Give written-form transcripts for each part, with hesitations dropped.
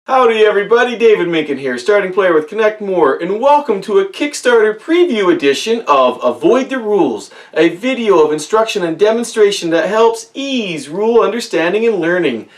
Howdy everybody, David Minkin here, starting player with Connect More, and welcome to a Kickstarter Preview edition of Avoid the Rules, a video of instruction and demonstration that helps ease rule understanding and learning.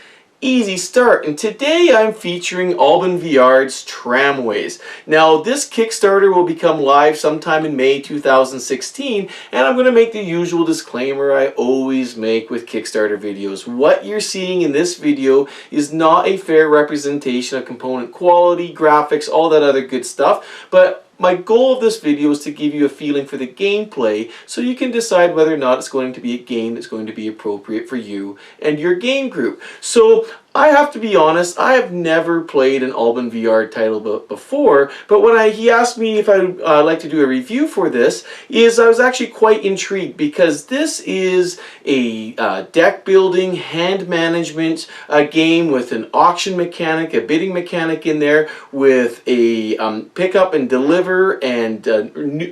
Easy start, and today I'm featuring Alban Viard's Tramways. Now this Kickstarter will become live sometime in May 2016, and I'm going to make the usual disclaimer I always make with Kickstarter videos. What you're seeing in this video is not a fair representation of component quality, graphics, all that other good stuff, but my goal of this video is to give you a feeling for the gameplay so you can decide whether or not it's going to be a game that's going to be appropriate for you and your game group. So I have to be honest, I have never played an Alban Viard title before, but when he asked me if I'd like to do a review for this, I was actually quite intrigued because this is a deck building, hand management game with an auction mechanic, a bidding mechanic in there, with a pick up and deliver and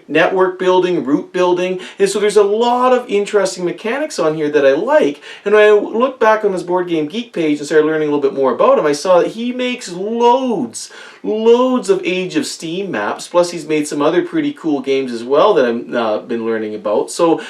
network building, route building, and so there's a lot of interesting mechanics on here that I like. And when I looked back on his Board Game Geek page and started learning a little bit more about him, I saw that he makes loads of Age of Steam maps, plus he's made some other pretty cool games as well that I've been learning about. So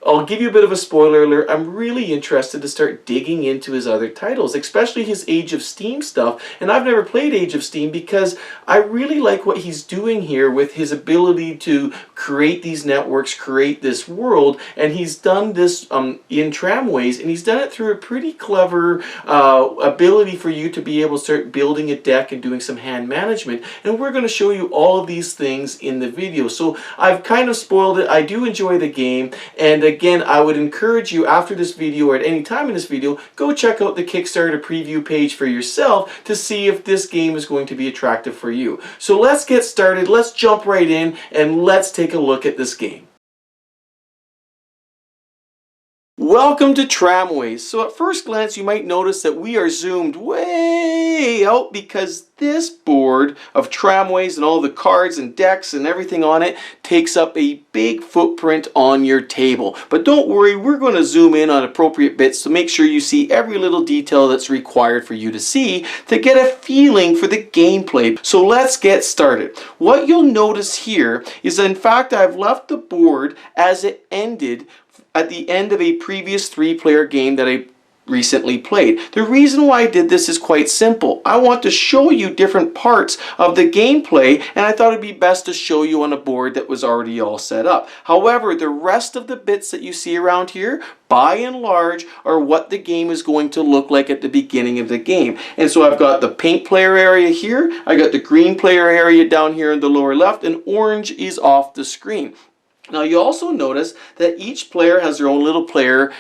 I'll give you a bit of a spoiler alert. I'm really interested to start digging into his other titles, especially his Age of Steam stuff. And I've never played Age of Steam because I really like what he's doing here with his ability to create these networks, create this world. And he's done this in Tramways, and he's done it through a pretty clever ability for you to be able to start building a deck and doing some hand management. And we're going to show you all of these things in the video. So I've kind of spoiled it. I do enjoy the game, and again, I would encourage you after this video or at any time in this video, go check out the Kickstarter preview page for yourself to see if this game is going to be attractive for you. So let's get started, let's jump right in, and let's take a look at this game. Welcome to Tramways. So at first glance you might notice that we are zoomed way out because this board of Tramways and all the cards and decks and everything on it takes up a big footprint on your table. But don't worry, we're going to zoom in on appropriate bits to make sure you see every little detail that's required for you to see to get a feeling for the gameplay. So let's get started. What you'll notice here is that in fact I've left the board as it ended at the end of a previous 3-player game that I recently played. The reason why I did this is quite simple. I want to show you different parts of the gameplay, and I thought it'd be best to show you on a board that was already all set up. However, the rest of the bits that you see around here, by and large, are what the game is going to look like at the beginning of the game. And so I've got the pink player area here, I got the green player area down here in the lower left, and orange is off the screen. Now you also notice that each player has their own little player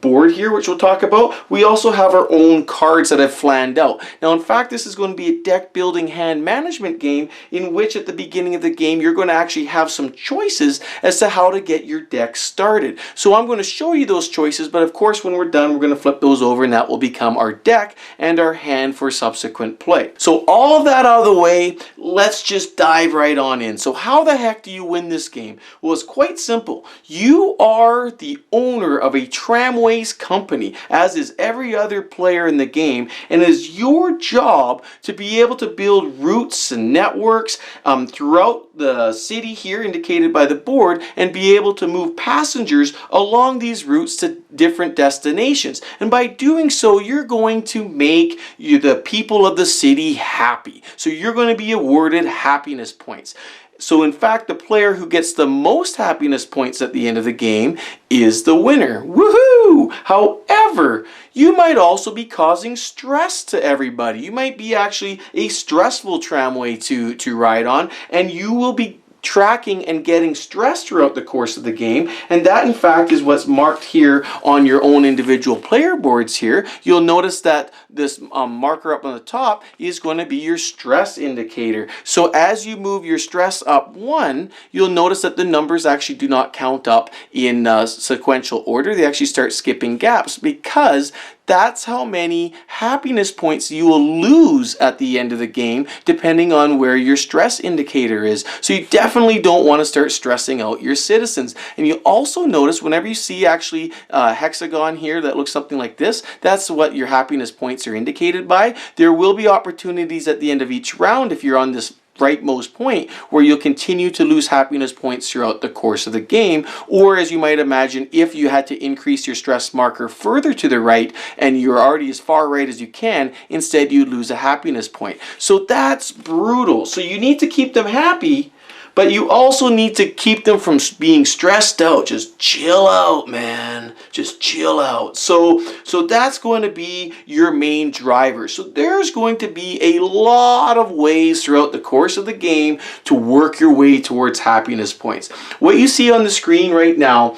board here, which we'll talk about. We also have our own cards that I've flanned out. Now in fact this is going to be a deck building hand management game in which at the beginning of the game you're going to actually have some choices as to how to get your deck started. So I'm going to show you those choices, but of course when we're done we're going to flip those over and that will become our deck and our hand for subsequent play. So all of that out of the way, let's just dive right on in. So how the heck do you win this game? Well, it's quite simple. You are the owner of a Tramways company, as is every other player in the game, and it is your job to be able to build routes and networks throughout the city here indicated by the board and be able to move passengers along these routes to different destinations. And by doing so, you're going to make the people of the city happy. So you're going to be awarded happiness points. So in fact, the player who gets the most happiness points at the end of the game is the winner. Woohoo! However, you might also be causing stress to everybody. You might be actually a stressful tramway to ride on, and you will be tracking and getting stressed throughout the course of the game, and that in fact is what's marked here on your own individual player boards here. You'll notice that this marker up on the top is going to be your stress indicator. So as you move your stress up 1, you'll notice that the numbers actually do not count up in sequential order. They actually start skipping gaps because that's how many happiness points you will lose at the end of the game, depending on where your stress indicator is. So you definitely don't want to start stressing out your citizens. And you also notice whenever you see actually a hexagon here that looks something like this, that's what your happiness points are indicated by. There will be opportunities at the end of each round if you're on this rightmost point where you'll continue to lose happiness points throughout the course of the game, or as you might imagine, if you had to increase your stress marker further to the right and you're already as far right as you can, instead you lose a happiness point. So that's brutal. So you need to keep them happy, but you also need to keep them from being stressed out. Just chill out, man. Just chill out. So that's going to be your main driver. So there's going to be a lot of ways throughout the course of the game to work your way towards happiness points. What you see on the screen right now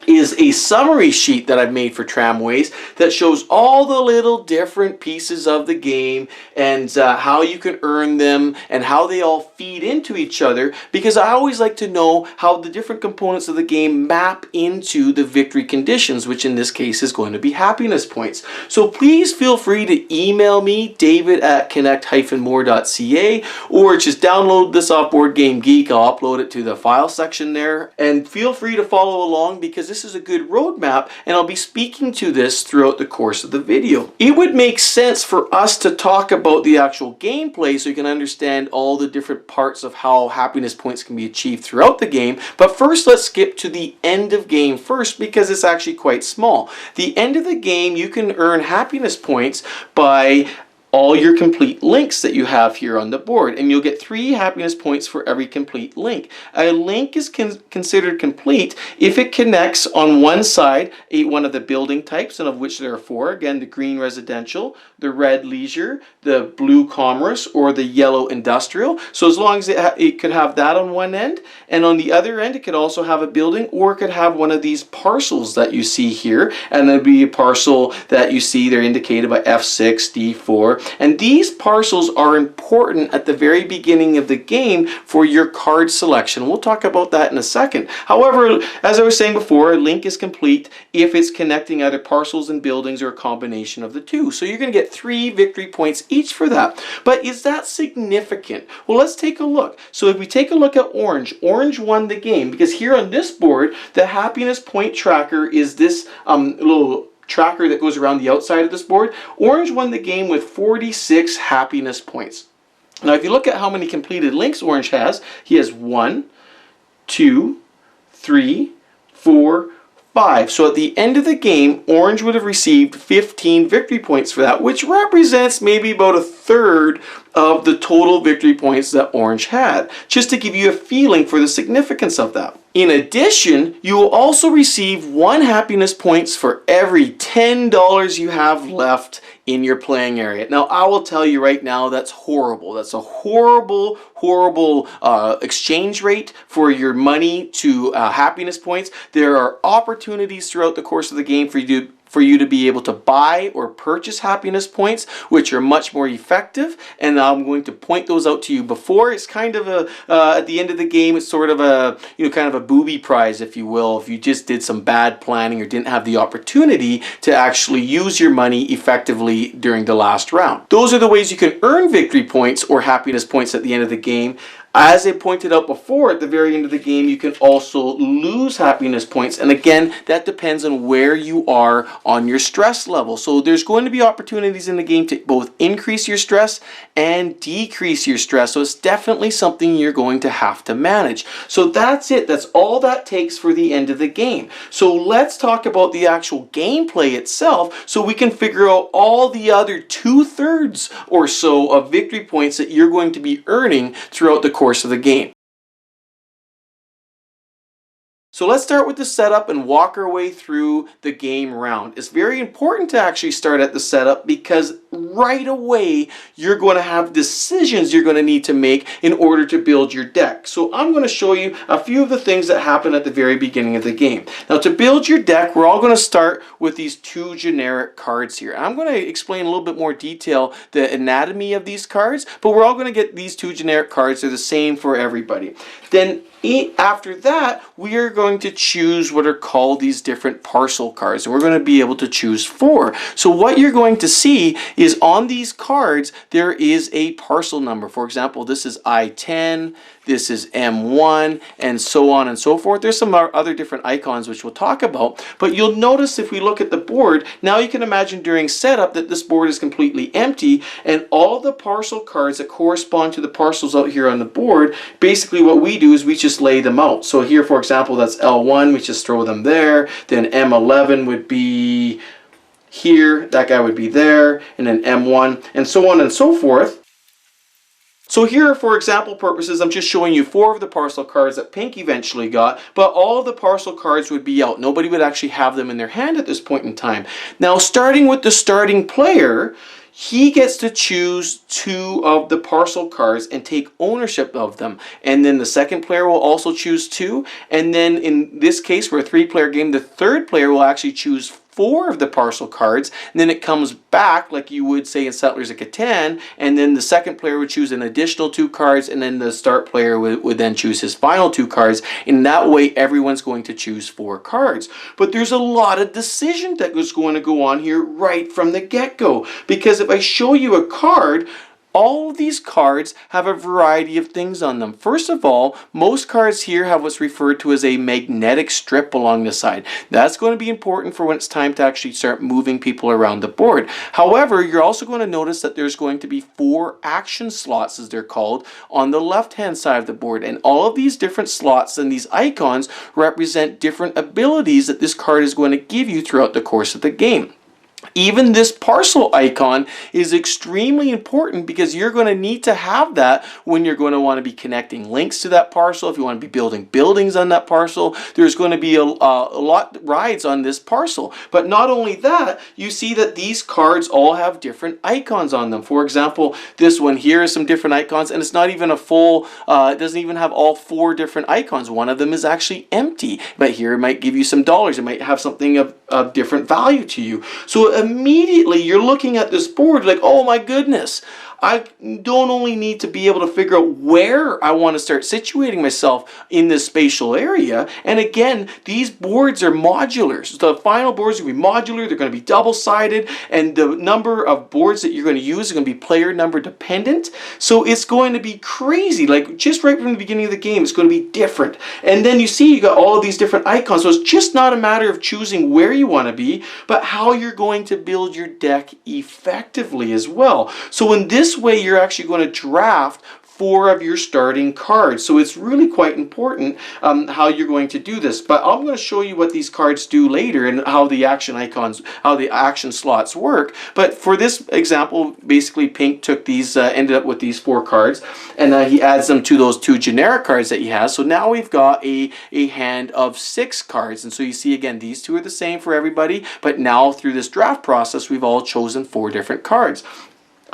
is a summary sheet that I've made for Tramways that shows all the little different pieces of the game and how you can earn them and how they all feed into each other, because I always like to know how the different components of the game map into the victory conditions, which in this case is going to be happiness points. So please feel free to email me, david@connect-more.ca, or just download this off Board Game Geek. I'll upload it to the file section there, and feel free to follow along because this is a good roadmap, and I'll be speaking to this throughout the course of the video. It would make sense for us to talk about the actual gameplay so you can understand all the different parts of how happiness points can be achieved throughout the game, but first let's skip to the end of game first because it's actually quite small. The end of the game, you can earn happiness points by all your complete links that you have here on the board, and you'll get 3 happiness points for every complete link. A link is considered complete if it connects on one side one of the building types, and of which there are 4. Again, the green residential, the red leisure, the blue commerce, or the yellow industrial. So as long as it could have that on one end, and on the other end it could also have a building, or it could have one of these parcels that you see here, and there'll be a parcel that you see they're indicated by F6, D4. And these parcels are important at the very beginning of the game for your card selection. We'll talk about that in a second. However, as I was saying before, a link is complete if it's connecting either parcels and buildings or a combination of the two. So you're going to get 3 victory points each for that. But is that significant? Well, let's take a look. So if we take a look at Orange, Orange won the game because here on this board, the happiness point tracker is this little tracker that goes around the outside of this board. Orange won the game with 46 happiness points. Now if you look at how many completed links Orange has, he has 1, 2, 3, 4, 5. So at the end of the game, Orange would have received 15 victory points for that, which represents maybe about a third of the total victory points that Orange had, just to give you a feeling for the significance of that. In addition, you will also receive 1 happiness points for every $10 you have left in your playing area. Now, I will tell you right now, that's horrible. That's a horrible, horrible exchange rate for your money to happiness points. There are opportunities throughout the course of the game for you to be able to buy or purchase happiness points, which are much more effective, and I'm going to point those out to you before. It's kind of a at the end of the game, it's sort of a kind of a booby prize, if you will, if you just did some bad planning or didn't have the opportunity to actually use your money effectively during the last round. Those are the ways you can earn victory points or happiness points at the end of the game. As I pointed out before, at the very end of the game, you can also lose happiness points. And again, that depends on where you are on your stress level. So there's going to be opportunities in the game to both increase your stress and decrease your stress. So it's definitely something you're going to have to manage. So that's it. That's all that takes for the end of the game. So let's talk about the actual gameplay itself so we can figure out all the other 2/3 or so of victory points that you're going to be earning throughout the course of the game. So let's start with the setup and walk our way through the game round. It's very important to actually start at the setup because right away you're going to have decisions you're going to need to make in order to build your deck. So I'm going to show you a few of the things that happen at the very beginning of the game. Now, to build your deck, we're all going to start with these two generic cards here. I'm going to explain a little bit more detail the anatomy of these cards, but we're all going to get these two generic cards. They're the same for everybody. Then after that, we are going to choose what are called these different parcel cards, and we're going to be able to choose 4. So what you're going to see is on these cards, there is a parcel number. For example, this is I-10, this is M1, and so on and so forth. There's some other different icons which we'll talk about, but you'll notice if we look at the board, now you can imagine during setup that this board is completely empty, and all the parcel cards that correspond to the parcels out here on the board, basically what we do is we just lay them out. So here, for example, that's L1, we just throw them there. Then M11 would be here, that guy would be there, and then M1, and so on and so forth. So here, for example purposes, I'm just showing you 4 of the parcel cards that Pink eventually got, but all of the parcel cards would be out. Nobody would actually have them in their hand at this point in time. Now, starting with the starting player, he gets to choose 2 of the parcel cards and take ownership of them. And then the second player will also choose 2. And then in this case, for a 3-player game, the third player will actually choose 4 of the parcel cards, and then it comes back like you would say in Settlers of Catan, and then the second player would choose an additional 2 cards, and then the start player would then choose his final 2 cards. In that way, everyone's going to choose 4 cards. But there's a lot of decision that is going to go on here right from the get-go, because if I show you a card, all of these cards have a variety of things on them. First of all, most cards here have what's referred to as a magnetic strip along the side. That's going to be important for when it's time to actually start moving people around the board. However, you're also going to notice that there's going to be 4 action slots, as they're called, on the left-hand side of the board. And all of these different slots and these icons represent different abilities that this card is going to give you throughout the course of the game. Even this parcel icon is extremely important because you're going to need to have that when you're going to want to be connecting links to that parcel. If you want to be building buildings on that parcel, there's going to be a lot rides on this parcel. But not only that, you see that these cards all have different icons on them. For example, this one here is some different icons, and it's not even a full, it doesn't even have all 4 different icons. One of them is actually empty, but here it might give you some dollars. It might have something of different value to you. So immediately you're looking at this board like, oh my goodness, I don't only need to be able to figure out where I want to start situating myself in this spatial area. And again, these boards are modular. So the final boards are going to be modular. They're going to be double-sided. And the number of boards that you're going to use is going to be player number dependent. So it's going to be crazy. Like just right from the beginning of the game, it's going to be different. And then you see you got all of these different icons. So it's just not a matter of choosing where you want to be, but how you're going to build your deck effectively as well. So in this way, you're actually going to draft 4 of your starting cards. So it's really quite important how you're going to do this. But I'm going to show you what these cards do later and how the action icons, how the action slots work. But for this example, basically Pink took these, ended up with these 4 cards, and he adds them to those 2 generic cards that he has. So now we've got a hand of 6 cards. And so you see again, these 2 are the same for everybody, but now through this draft process, we've all chosen 4 different cards.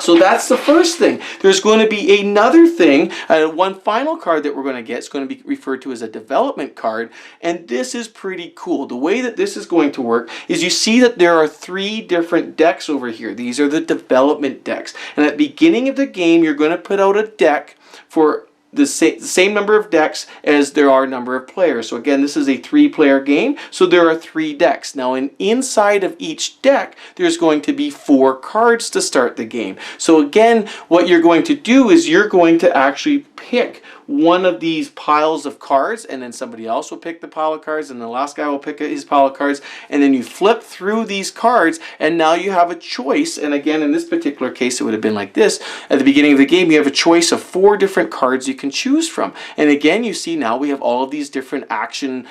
So that's the first thing. There's going to be another thing, one final card that we're going to get. It's going to be referred to as a development card, and this is pretty cool. The way that this is going to work is you see that there are 3 different decks over here. These are the development decks, and at the beginning of the game, you're going to put out a deck for the same number of decks as there are number of players. So again, this is a 3-player game, so there are 3 decks. Now inside of each deck, there's going to be 4 cards to start the game. So again, what you're going to do is you're going to actually pick one of these piles of cards, and then somebody else will pick the pile of cards, and the last guy will pick his pile of cards, and then you flip through these cards, and now you have a choice. And again, in this particular case, it would have been like this. At the beginning of the game, you have a choice of 4 different cards you can choose from. And again, you see now we have all of these different action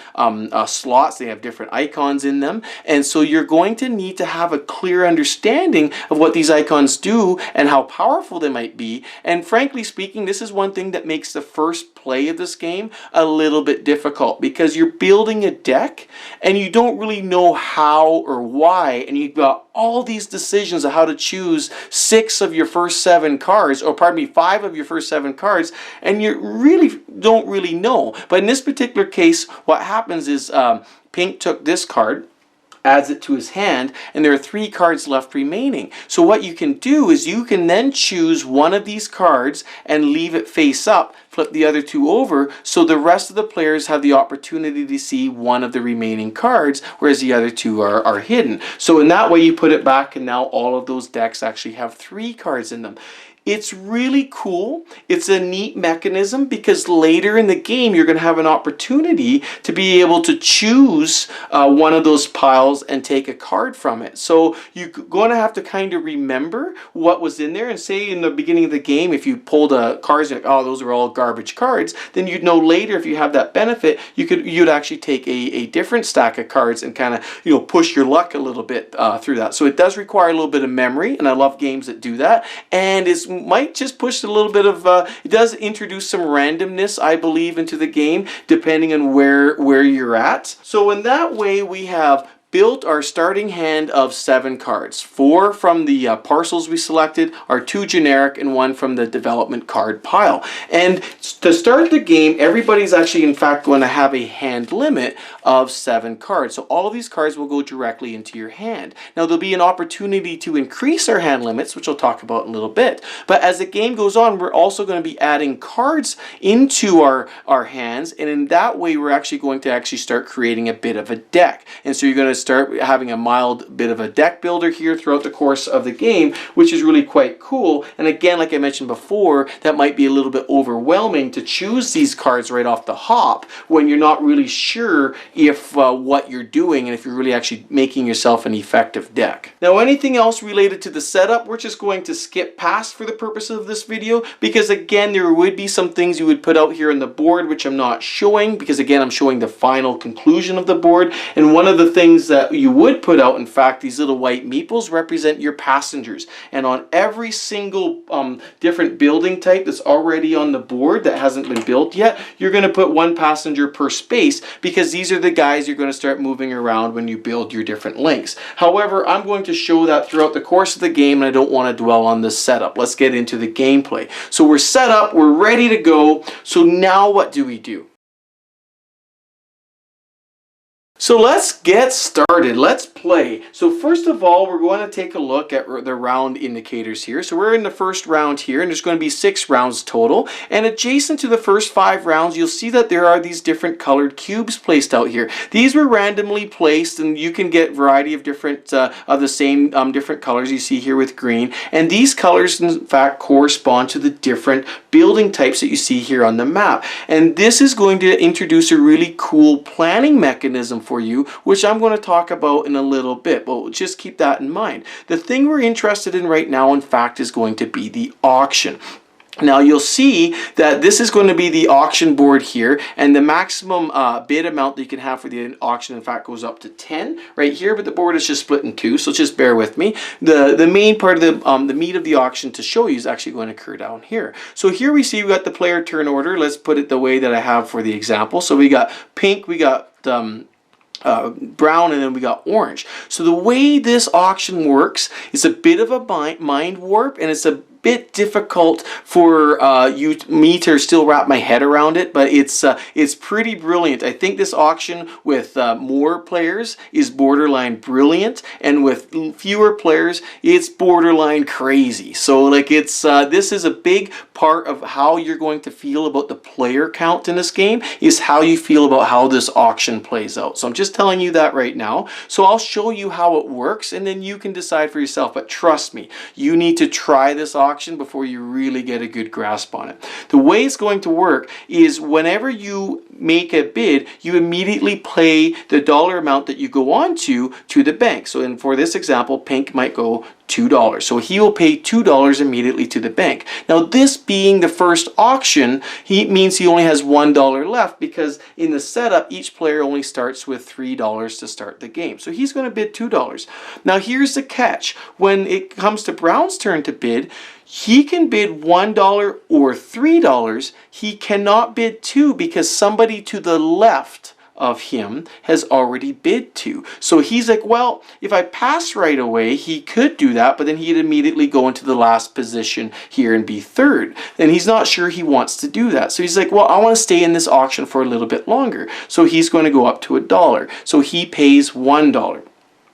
slots. They have different icons in them, and so you're going to need to have a clear understanding of what these icons do and how powerful they might be. And frankly speaking, this is one thing that makes the first first play of this game a little bit difficult because you're building a deck and you don't really know how or why, and you've got all these decisions of how to choose 6 of your first 7 cards, or pardon me, 5 of your first 7 cards, and you really don't really know. But in this particular case, what happens is Pink took this card, adds it to his hand, and there are 3 cards left remaining. So what you can do is you can then choose one of these cards and leave it face up, flip the other 2 over, so the rest of the players have the opportunity to see one of the remaining cards, whereas the other 2 are hidden. So in that way you put it back, and now all of those decks actually have 3 cards in them. It's really cool. It's a neat mechanism because later in the game you're going to have an opportunity to be able to choose one of those piles and take a card from it. So you're going to have to kind of remember what was in there, and say in the beginning of the game if you pulled a cards and you're like, oh, those are all garbage cards, then you'd know later if you have that benefit you'd actually take a different stack of cards and kind of push your luck a little bit through that. So it does require a little bit of memory, and I love games that do that, and it's might just push a little bit of it does introduce some randomness, I believe, into the game depending on where you're at. So in that way we have built our starting hand of 7 cards. 4 from the parcels we selected, our 2 generic, and 1 from the development card pile. And to start the game, everybody's actually in fact going to have a hand limit of 7 cards. So all of these cards will go directly into your hand. Now there'll be an opportunity to increase our hand limits, which we'll talk about in a little bit. But as the game goes on, we're also going to be adding cards into our hands, and in that way we're actually going to start creating a bit of a deck. And so you're going to start having a mild bit of a deck builder here throughout the course of the game, which is really quite cool. And again, like I mentioned before, that might be a little bit overwhelming to choose these cards right off the hop when you're not really sure if what you're doing and if you're really actually making yourself an effective deck. Now anything else related to the setup we're just going to skip past for the purpose of this video, because again there would be some things you would put out here on the board which I'm not showing, because again I'm showing the final conclusion of the board. And one of the things that you would put out, in fact, these little white meeples represent your passengers, and on every single different building type that's already on the board that hasn't been built yet, you're going to put 1 passenger per space, because these are the guys you're going to start moving around when you build your different links. However, I'm going to show that throughout the course of the game, and I don't want to dwell on this setup. Let's get into the gameplay. So we're set up, we're ready to go. So now what do we do? So let's get started. Let's play. So first of all, we're going to take a look at the round indicators here. So we're in the first round here, and there's going to be 6 rounds total. And adjacent to the first 5 rounds, you'll see that there are these different colored cubes placed out here. These were randomly placed, and you can get a variety of different of the same different colors you see here with green. And these colors, in fact, correspond to the different building types that you see here on the map. And this is going to introduce a really cool planning mechanism for you, which I'm going to talk about in a little bit, but just keep that in mind. The thing we're interested in right now, in fact, is going to be the auction. Now you'll see that this is going to be the auction board here, and the maximum bid amount that you can have for the auction in fact goes up to 10 right here, but the board is just split in 2, so just bear with me. The main part of the meat of the auction to show you is actually going to occur down here. So here we see we got the player turn order. Let's put it the way that I have for the example. So we got pink, we got brown, and then we got orange. So the way this auction works is a bit of a mind warp, and it's a bit difficult for me to still wrap my head around it, but it's pretty brilliant. I think this auction with more players is borderline brilliant, and with fewer players it's borderline crazy. So like it's this is a big part of how you're going to feel about the player count in this game, is how you feel about how this auction plays out. So I'm just telling you that right now. So I'll show you how it works, and then you can decide for yourself. But trust me, you need to try this auction before you really get a good grasp on it. The way it's going to work is whenever you make a bid, you immediately pay the dollar amount that you go on to the bank. So for this example, pink might go $2. So he will pay $2 immediately to the bank. Now this being the first auction, means he only has $1 left, because in the setup each player only starts with $3 to start the game. So he's going to bid $2. Now here's the catch. When it comes to Brown's turn to bid, he can bid $1 or $3. He cannot bid 2 because somebody to the left of him has already bid 2. So he's like, well, if I pass right away, he could do that, but then he'd immediately go into the last position here and be third. And he's not sure he wants to do that. So he's like, well, I want to stay in this auction for a little bit longer. So he's going to go up to $1. So he pays $1.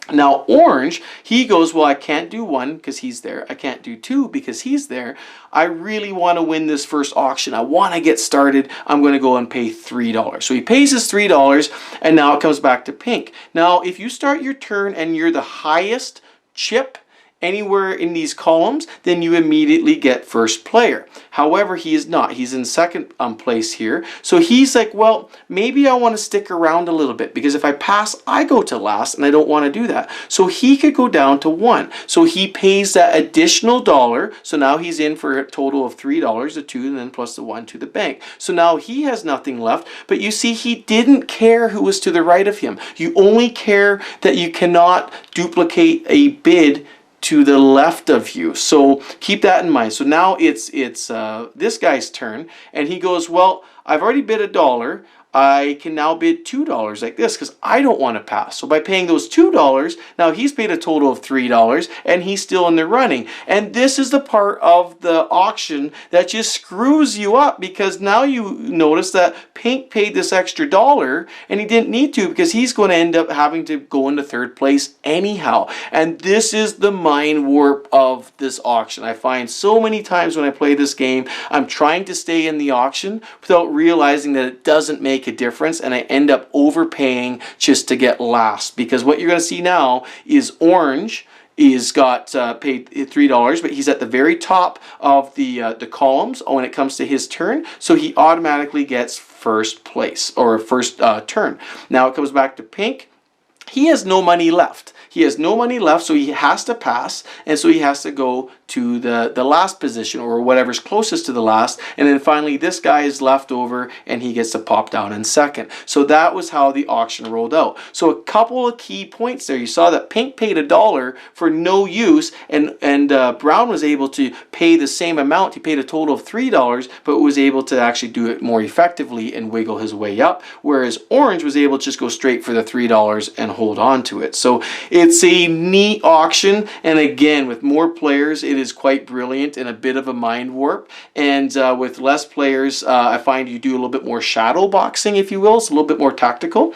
Now Orange, he goes, well, I can't do 1 because he's there. I can't do 2 because he's there. I really want to win this first auction. I want to get started. I'm going to go and pay $3. So he pays his $3, and now it comes back to Pink. Now, if you start your turn and you're the highest chip anywhere in these columns, then you immediately get first player. However, he is not. He's in second place here. So he's like, well, maybe I want to stick around a little bit, because if I pass, I go to last, and I don't want to do that. So he could go down to 1. So he pays that additional $1. So now he's in for a total of $3, the 2, and then plus the 1 to the bank. So now he has nothing left. But you see, he didn't care who was to the right of him. You only care that you cannot duplicate a bid to the left of you. So keep that in mind. So now it's this guy's turn, and he goes, well, I've already bid $1. I can now bid $2 like this because I don't want to pass. So by paying those $2, now he's paid a total of $3 and he's still in the running. And this is the part of the auction that just screws you up, because now you notice that Pink paid this extra $1 and he didn't need to, because he's going to end up having to go into third place anyhow. And this is the mind warp of this auction. I find so many times when I play this game, I'm trying to stay in the auction without realizing that it doesn't make a difference, and I end up overpaying just to get last. Because what you're going to see now is Orange is got paid $3, but he's at the very top of the columns when it comes to his turn, so he automatically gets first place, or first turn. Now it comes back to Pink. He has no money left. He has no money left, so he has to pass, and so he has to go to the last position, or whatever's closest to the last, and then finally this guy is left over and he gets to pop down in second. So that was how the auction rolled out. So a couple of key points there. You saw that Pink paid $1 for no use, and Brown was able to pay the same amount. He paid a total of $3, but was able to actually do it more effectively and wiggle his way up, whereas Orange was able to just go straight for the $3 and hold on to it. So it's a neat auction, and again, with more players, it is quite brilliant and a bit of a mind warp. And with less players, I find you do a little bit more shadow boxing, if you will. It's a little bit more tactical,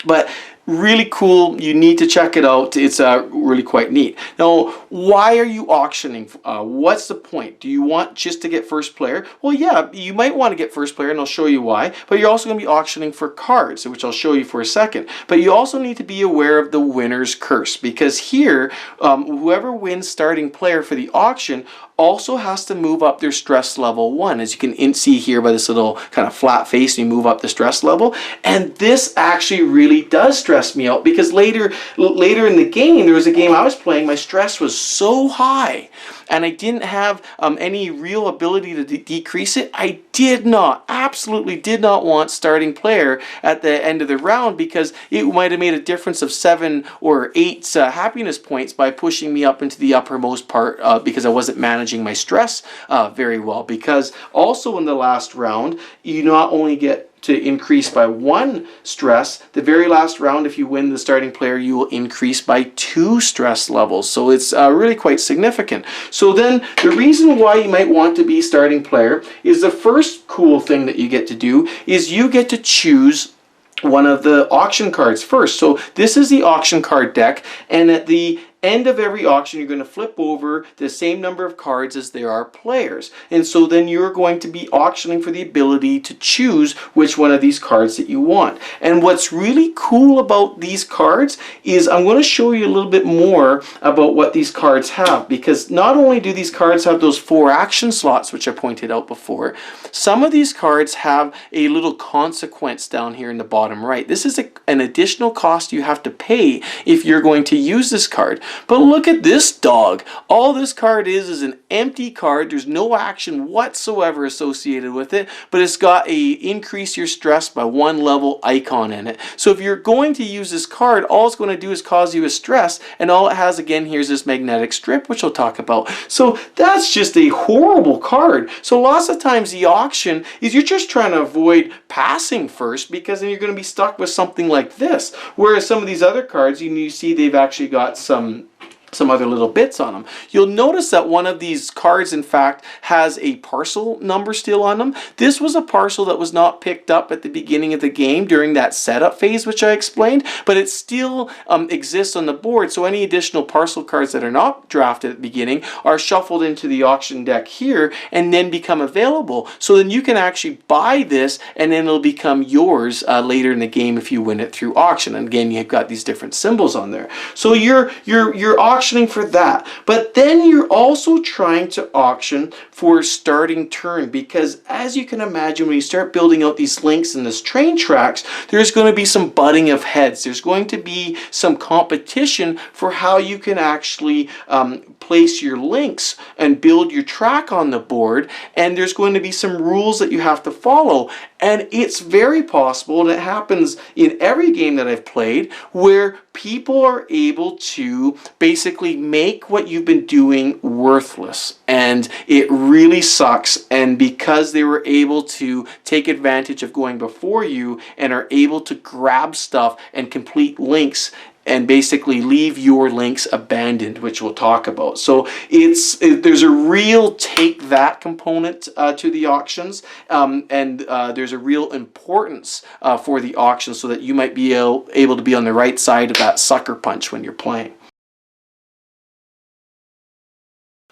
but really cool. You need to check it out. It's really quite neat. Now, why are you auctioning? What's the point? Do you want just to get first player? Well, yeah, you might want to get first player, and I'll show you why. But you're also going to be auctioning for cards, which I'll show you for a second. But you also need to be aware of the winner's curse, because here, whoever wins starting player for the auction also has to move up their stress level 1. As you can see here by this little kind of flat face, you move up the stress level. And this actually really does stress me out, because later in the game, there was a game I was playing, my stress was so high and I didn't have any real ability to decrease it. I absolutely did not want starting player at the end of the round, because it might have made a difference of 7 or 8 happiness points by pushing me up into the uppermost part, because I wasn't managing my stress very well. Because also in the last round, you not only get to increase by 1 stress, the very last round, if you win the starting player, you will increase by 2 stress levels. So it's really quite significant. So then the reason why you might want to be starting player is the first cool thing that you get to do is you get to choose one of the auction cards first. So this is the auction card deck, and at the end of every auction, you're going to flip over the same number of cards as there are players. And so then you're going to be auctioning for the ability to choose which one of these cards that you want. And what's really cool about these cards is I'm going to show you a little bit more about what these cards have, because not only do these cards have those 4 action slots, which I pointed out before, some of these cards have a little consequence down here in the bottom right. This is an additional cost you have to pay if you're going to use this card. But look at this dog. All this card is an empty card. There's no action whatsoever associated with it, but it's got a increase your stress by 1 level icon in it. So if you're going to use this card, all it's going to do is cause you a stress, and all it has again here is this magnetic strip, which we'll talk about. So that's just a horrible card. So lots of times the auction is you're just trying to avoid passing first, because then you're going to be stuck with something like this. Whereas some of these other cards, you see they've actually got some other little bits on them. You'll notice that one of these cards, in fact, has a parcel number still on them. This was a parcel that was not picked up at the beginning of the game during that setup phase, which I explained, but it still exists on the board. So any additional parcel cards that are not drafted at the beginning are shuffled into the auction deck here and then become available. So then you can actually buy this, and then it'll become yours later in the game if you win it through auction. And again, you've got these different symbols on there. So you're auctioning for that, but then you're also trying to auction for starting turn, because as you can imagine, when you start building out these links in this train tracks, there's going to be some butting of heads. There's going to be some competition for how you can actually place your links and build your track on the board, and there's going to be some rules that you have to follow. And it's very possible, and it happens in every game that I've played, where people are able to basically make what you've been doing worthless, and it really sucks. And because they were able to take advantage of going before you and are able to grab stuff and complete links and basically leave your links abandoned, which we'll talk about. So there's a real take that component to the auctions, and there's a real importance for the auction, so that you might be able to be on the right side of that sucker punch when you're playing.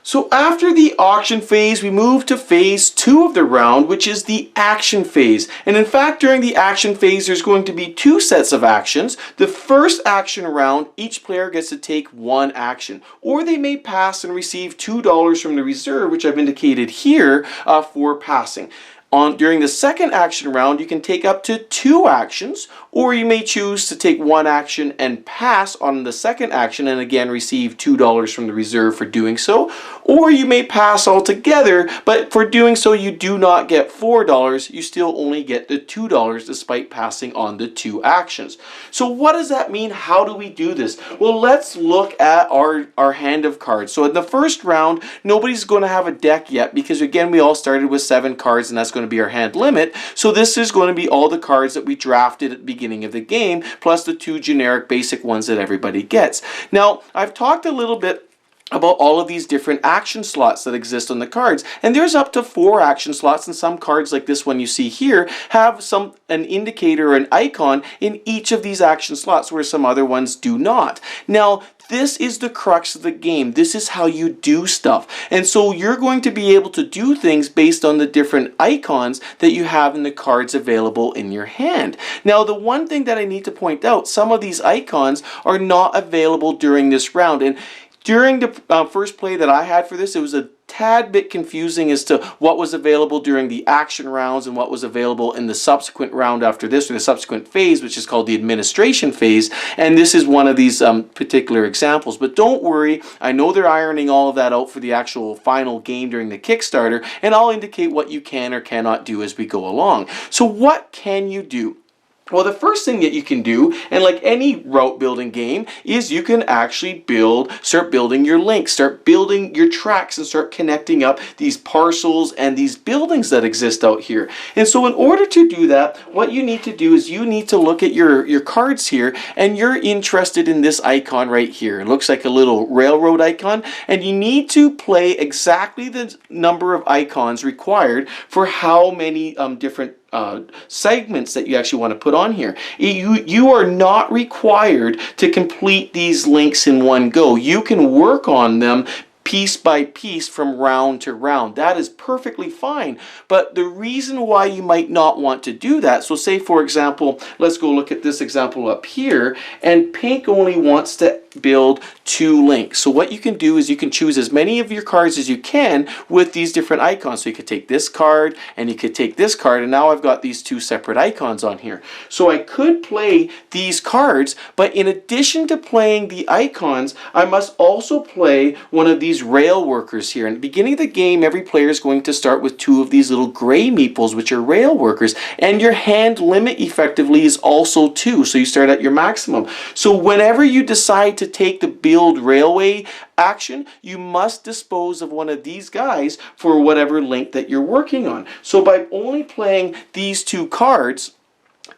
So after the auction phase, we move to phase 2 of the round, which is the action phase. And in fact, during the action phase, there's going to be 2 sets of actions. The first action round, each player gets to take 1 action, or they may pass and receive $2 from the reserve, which I've indicated here, for passing. During the second action round, you can take up to 2 actions, or you may choose to take 1 action and pass on the second action and again receive $2 from the reserve for doing so. Or you may pass altogether, but for doing so you do not get $4, you still only get the $2 despite passing on the 2 actions. So what does that mean? How do we do this? Well, let's look at our hand of cards. So in the first round, nobody's going to have a deck yet, because again, we all started with 7 cards, and that's going to be our hand limit. So this is going to be all the cards that we drafted at the beginning of the game, plus the 2 generic basic ones that everybody gets. Now, I've talked a little bit about all of these different action slots that exist on the cards, and there's up to 4 action slots, and some cards like this one you see here have an indicator or an icon in each of these action slots, where some other ones do not. Now, this is the crux of the game. This is how you do stuff. And so you're going to be able to do things based on the different icons that you have in the cards available in your hand. Now, the one thing that I need to point out, some of these icons are not available during this round. And during the first play that I had for this, it was a tad bit confusing as to what was available during the action rounds and what was available in the subsequent round after this, or the subsequent phase, which is called the administration phase. And this is one of these particular examples. But don't worry, I know they're ironing all of that out for the actual final game during the Kickstarter, and I'll indicate what you can or cannot do as we go along. So what can you do? Well, the first thing that you can do, and like any route building game, is you can actually start building your links, start building your tracks, and start connecting up these parcels and these buildings that exist out here. And so in order to do that, what you need to do is you need to look at your cards here, and you're interested in this icon right here. It looks like a little railroad icon, and you need to play exactly the number of icons required for how many different segments that you actually want to put on here. You are not required to complete these links in one go. You can work on them piece by piece from round to round. That is perfectly fine. But the reason why you might not want to do that, so say for example, let's go look at this example up here, and Pink only wants to build 2 links. So what you can do is you can choose as many of your cards as you can with these different icons. So you could take this card and you could take this card, and now I've got these 2 separate icons on here. So I could play these cards, but in addition to playing the icons, I must also play one of these rail workers here. In the beginning of the game, every player is going to start with 2 of these little gray meeples, which are rail workers, and your hand limit effectively is also 2, so you start at your maximum. So whenever you decide to take the build railway action, you must dispose of one of these guys for whatever link that you're working on. So by only playing these 2 cards,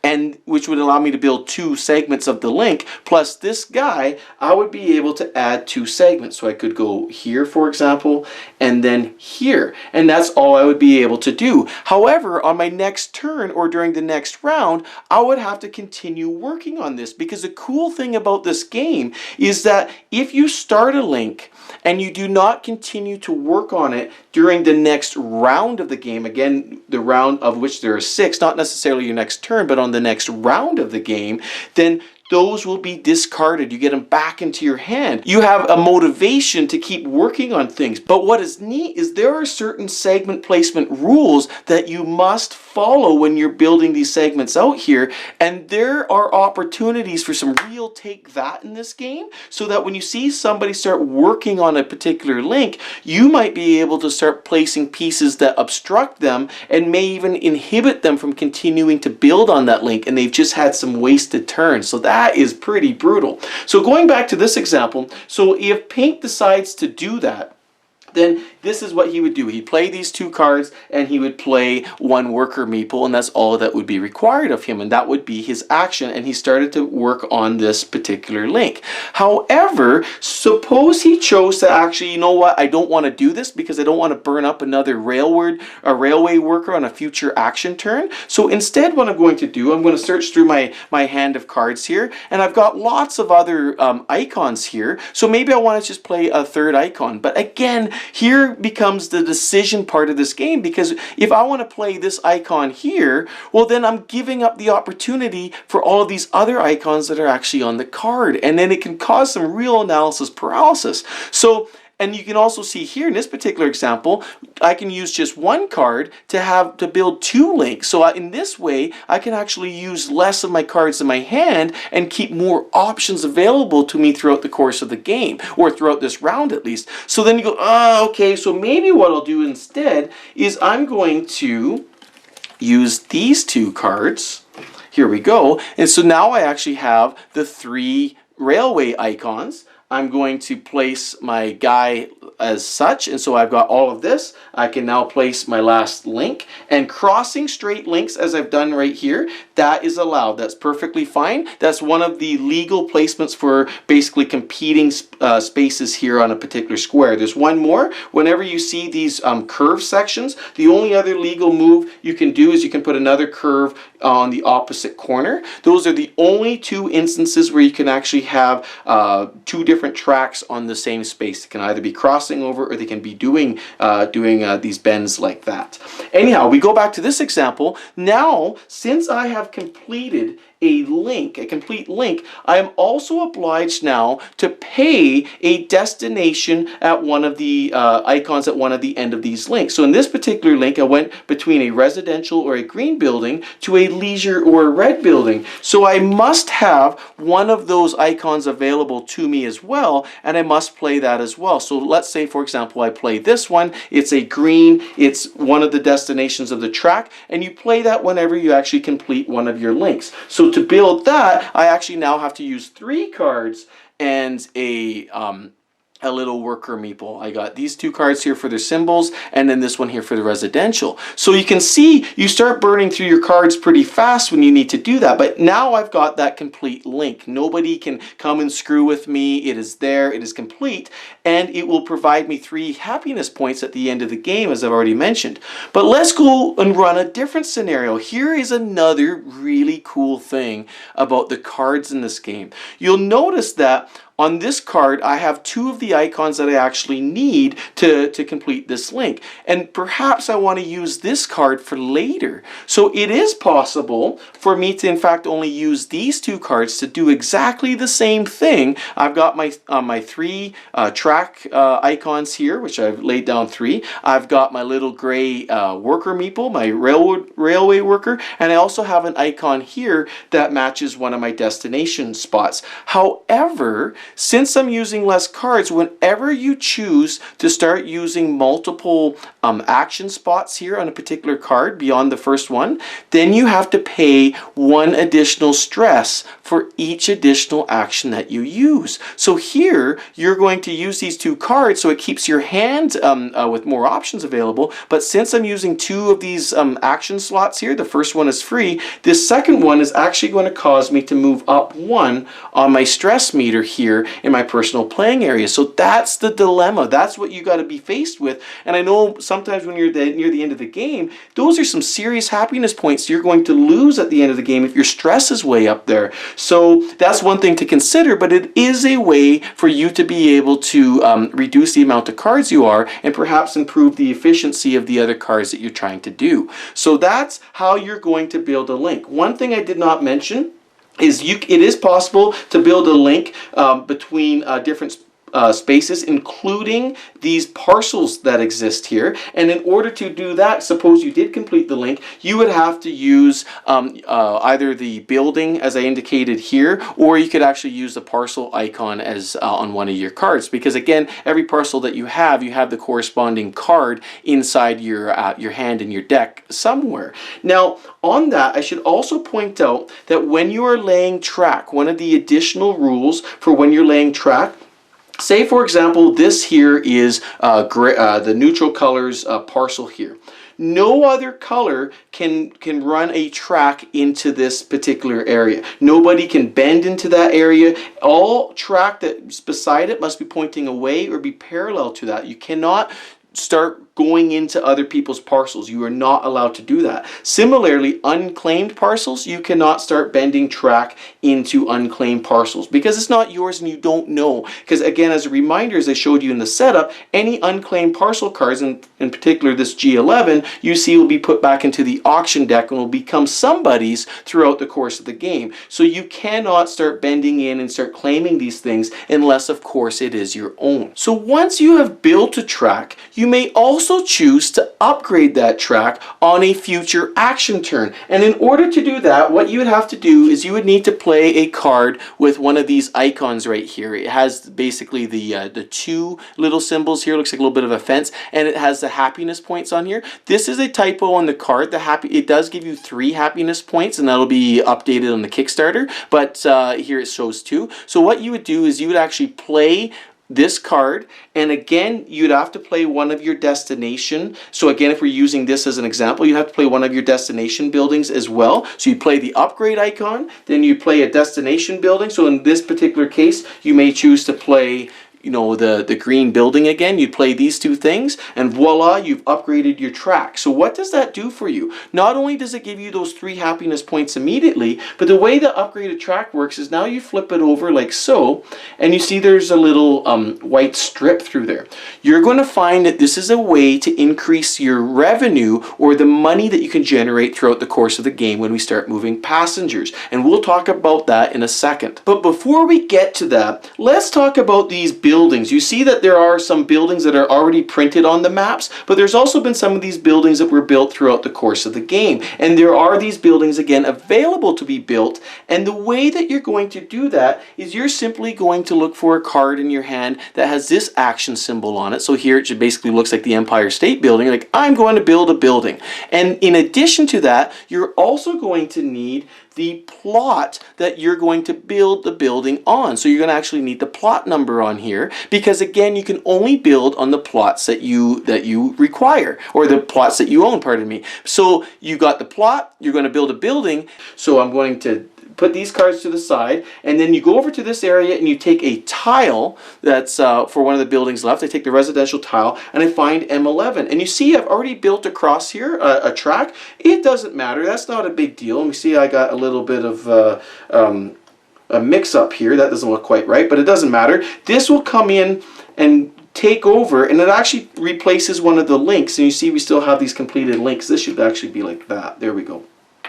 and which would allow me to build 2 segments of the link, plus this guy, I would be able to add 2 segments. So I could go here, for example, and then here. And that's all I would be able to do. However, on my next turn or during the next round, I would have to continue working on this, because the cool thing about this game is that if you start a link and you do not continue to work on it during the next round of the game, again, the round of which there are 6, not necessarily your next turn, but on the next round of the game, then those will be discarded. You get them back into your hand. You have a motivation to keep working on things. But what is neat is there are certain segment placement rules that you must follow when you're building these segments out here. And there are opportunities for some real take that in this game, so that when you see somebody start working on a particular link, you might be able to start placing pieces that obstruct them and may even inhibit them from continuing to build on that link, and they've just had some wasted turns. So that is pretty brutal. So going back to this example, so if Pink decides to do that, then this is what he would do. He'd play these 2 cards and he would play 1 worker meeple, and that's all that would be required of him, and that would be his action, and he started to work on this particular link. However, suppose he chose to actually, you know what, I don't want to do this because I don't want to burn up another railway worker on a future action turn. So instead what I'm going to do, I'm going to search through my hand of cards here, and I've got lots of other icons here. So maybe I want to just play a 3rd icon. But again, here becomes the decision part of this game, because if I want to play this icon here, well then I'm giving up the opportunity for all of these other icons that are actually on the card, and then it can cause some real analysis paralysis. So, and you can also see here in this particular example, I can use just 1 card to build 2 links. So in this way, I can actually use less of my cards in my hand and keep more options available to me throughout the course of the game, or throughout this round at least. So then you go, oh, okay, so maybe what I'll do instead is I'm going to use these 2 cards. Here we go. And so now I actually have the 3 railway icons. I'm going to place my guy as such, and so I've got all of this. I can now place my last link, and crossing straight links, as I've done right here, that is allowed. That's perfectly fine. That's one of the legal placements for basically competing spaces here on a particular square. There's one more. Whenever you see these curve sections, the only other legal move you can do is you can put another curve on the opposite corner. Those are the only 2 instances where you can actually have 2 different tracks on the same space. They can either be crossing over, or they can be doing these bends like that. Anyhow, we go back to this example. Now, since I have completed a complete link, I am also obliged now to pay a destination at one of the icons at one of the end of these links. So in this particular link, I went between a residential or a green building to a leisure or a red building. So I must have one of those icons available to me as well, and I must play that as well. So let's say, for example, I play this one. It's a green. It's one of the destinations of the track, and you play that whenever you actually complete one of your links. So to build that, I actually now have to use 3 cards and a little worker meeple. I got these 2 cards here for their symbols, and then this one here for the residential. So you can see you start burning through your cards pretty fast when you need to do that, but now I've got that complete link. Nobody can come and screw with me. It is there, it is complete, and it will provide me 3 happiness points at the end of the game, as I've already mentioned. But let's go and run a different scenario. Here is another really cool thing about the cards in this game. You'll notice that on this card, I have 2 of the icons that I actually need to complete this link. And perhaps I want to use this card for later. So it is possible for me to, in fact, only use these 2 cards to do exactly the same thing. I've got my 3 track icons here, which I've laid down 3. I've got my little gray worker meeple, my railway worker, and I also have an icon here that matches one of my destination spots. However, since I'm using less cards, whenever you choose to start using multiple action spots here on a particular card beyond the first one, then you have to pay 1 additional stress for each additional action that you use. So here, you're going to use these 2 cards so it keeps your hand with more options available, but since I'm using 2 of these action slots here, the first one is free, this second one is actually going to cause me to move up 1 on my stress meter here in my personal playing area. So that's the dilemma. That's what you got to be faced with. And I know sometimes when you're near the end of the game, those are some serious happiness points you're going to lose at the end of the game if your stress is way up there. So that's one thing to consider, but it is a way for you to be able to reduce the amount of cards you are and perhaps improve the efficiency of the other cards that you're trying to do. So that's how you're going to build a link. One thing I did not mention is it is possible to build a link between different spaces, including these parcels that exist here. And in order to do that, suppose you did complete the link, you would have to use either the building as I indicated here, or you could actually use the parcel icon as on one of your cards, because again, every parcel that you have the corresponding card inside your hand in your deck somewhere. Now on that, I should also point out that when you are laying track, one of the additional rules for when you're laying track, say for example this here is the neutral colors parcel here. No other color can run a track into this particular area. Nobody can bend into that area. All track that's beside it must be pointing away or be parallel to that. You cannot start going into other people's parcels. You are not allowed to do that. Similarly, unclaimed parcels, you cannot start bending track into unclaimed parcels because it's not yours and you don't know. Because again, as a reminder, as I showed you in the setup, any unclaimed parcel cards, in particular this G11, you see will be put back into the auction deck and will become somebody's throughout the course of the game. So you cannot start bending in and start claiming these things unless, of course, it is your own. So once you have built a track, you may also choose to upgrade that track on a future action turn. And in order to do that, what you would have to do is you would need to play a card with one of these icons right here. It has basically the 2 little symbols here, looks like a little bit of a fence, and it has the happiness points on here. This is a typo on the card. It does give you 3 happiness points, and that'll be updated on the Kickstarter, but here it shows 2. So what you would do is you would actually play this card, and again you'd have to play one of your destination. So again, if we're using this as an example, you have to play one of your destination buildings as well. So you play the upgrade icon, then you play a destination building. So in this particular case, you may choose to play the green building again. You'd play these 2 things and voila, you've upgraded your track. So what does that do for you? Not only does it give you those 3 happiness points immediately, but the way the upgraded track works is now you flip it over like so, and you see there's a little white strip through there. You're going to find that this is a way to increase your revenue or the money that you can generate throughout the course of the game when we start moving passengers. And we'll talk about that in a second. But before we get to that, let's talk about these buildings. You see that there are some buildings that are already printed on the maps, but there's also been some of these buildings that were built throughout the course of the game. And there are these buildings again available to be built, and the way that you're going to do that is you're simply going to look for a card in your hand that has this action symbol on it. So here it basically looks like the Empire State Building, like I'm going to build a building. And in addition to that, you're also going to need the plot that you're going to build the building on. So you're going to actually need the plot number on here, because again, you can only build on the plots that you require, or the plots that you own, pardon me. So you got the plot, you're going to build a building. So I'm going to put these cards to the side, and then you go over to this area and you take a tile that's for one of the buildings left. I take the residential tile and I find M11, and you see I've already built across here a track. It doesn't matter, that's not a big deal. Let me see, I got a little bit of mix up here. That doesn't look quite right, but it doesn't matter. This will come in and take over, and it actually replaces one of the links, and you see we still have these completed links. This should actually be like that. There we go.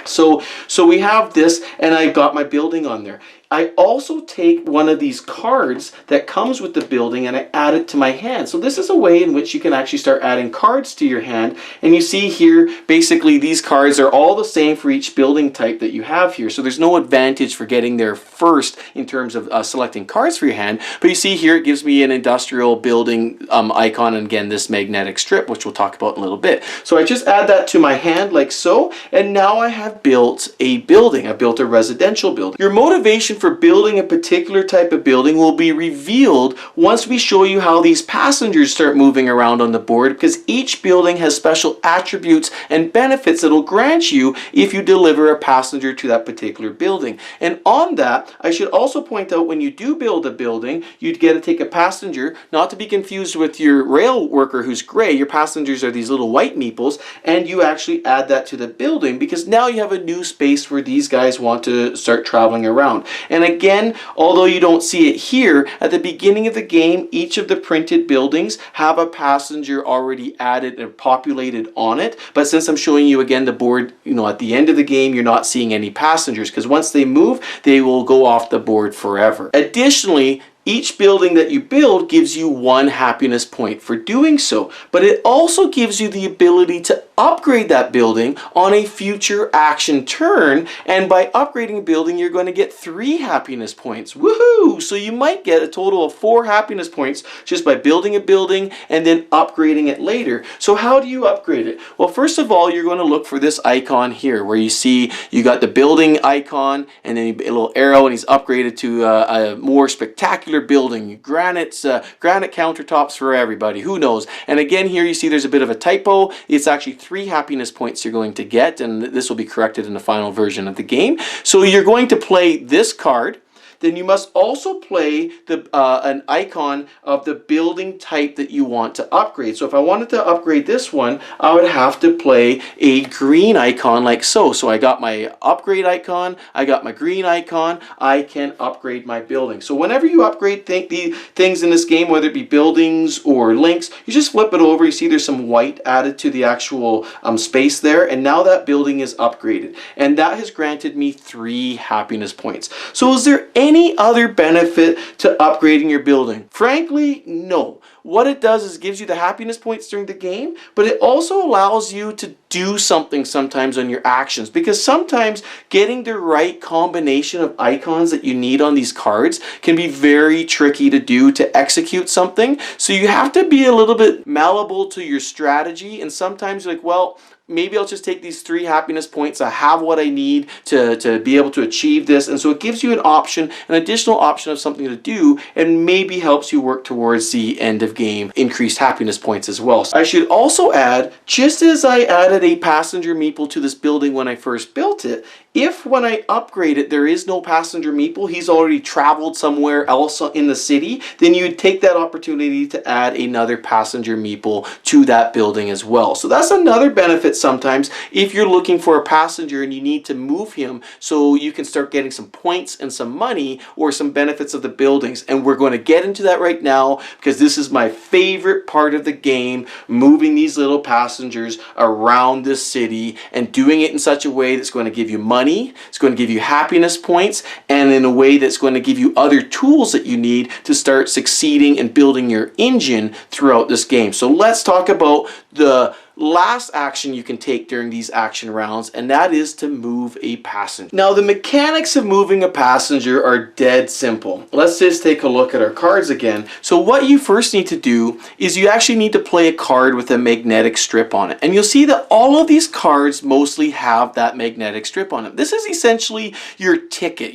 So we have this, and I've got my building on there. I also take one of these cards that comes with the building and I add it to my hand. So this is a way in which you can actually start adding cards to your hand. And you see here, basically these cards are all the same for each building type that you have here. So there's no advantage for getting there first in terms of selecting cards for your hand. But you see here, it gives me an industrial building icon, and again, this magnetic strip, which we'll talk about in a little bit. So I just add that to my hand like so, and now I have built a building. I built a residential building. Your motivation for building a particular type of building will be revealed once we show you how these passengers start moving around on the board, because each building has special attributes and benefits that will grant you if you deliver a passenger to that particular building. And on that, I should also point out, when you do build a building, you'd get to take a passenger, not to be confused with your rail worker who's gray. Your passengers are these little white meeples, and you actually add that to the building because now you have a new space where these guys want to start traveling around. And again, although you don't see it here, at the beginning of the game, each of the printed buildings have a passenger already added and populated on it. But since I'm showing you again the board, at the end of the game, you're not seeing any passengers, because once they move, they will go off the board forever. Additionally, each building that you build gives you 1 happiness point for doing so, but it also gives you the ability to upgrade that building on a future action turn, and by upgrading a building, you're going to get 3 happiness points. Woohoo! So you might get a total of 4 happiness points just by building a building and then upgrading it later. So how do you upgrade it? Well, first of all, you're going to look for this icon here, where you see you got the building icon and then a little arrow, and he's upgraded to a more spectacular building, granite countertops for everybody, who knows. And again, here you see there's a bit of a typo. It's actually 3 happiness points you're going to get, and this will be corrected in the final version of the game. So you're going to play this card. Then you must also play an icon of the building type that you want to upgrade. So if I wanted to upgrade this one, I would have to play a green icon like so. So I got my upgrade icon, I got my green icon, I can upgrade my building. So whenever you upgrade the things in this game, whether it be buildings or links, you just flip it over. You see there's some white added to the actual space there, and now that building is upgraded. And that has granted me 3 happiness points. So is there any other benefit to upgrading your building? Frankly, no. What it does is gives you the happiness points during the game, but it also allows you to do something sometimes on your actions, because sometimes getting the right combination of icons that you need on these cards can be very tricky to do to execute something. So you have to be a little bit malleable to your strategy, and sometimes you're like, well, maybe I'll just take these 3 happiness points. I have what I need to be able to achieve this. And so it gives you an additional option of something to do, and maybe helps you work towards the end of game increased happiness points as well. I should also add, just as I added a passenger meeple to this building when I first built it, if when I upgrade it there is no passenger meeple, he's already traveled somewhere else in the city, then you'd take that opportunity to add another passenger meeple to that building as well. So that's another benefit sometimes if you're looking for a passenger and you need to move him so you can start getting some points and some money or some benefits of the buildings. And we're going to get into that right now, because this is my favorite part of the game, moving these little passengers around the city and doing it in such a way that's going to give you money, it's going to give you happiness points, and in a way that's going to give you other tools that you need to start succeeding and building your engine throughout this game. So let's talk about the last action you can take during these action rounds, and that is to move a passenger. Now, the mechanics of moving a passenger are dead simple. Let's just take a look at our cards again. So what you first need to do is you actually need to play a card with a magnetic strip on it, and you'll see that all of these cards mostly have that magnetic strip on it. This is essentially your ticket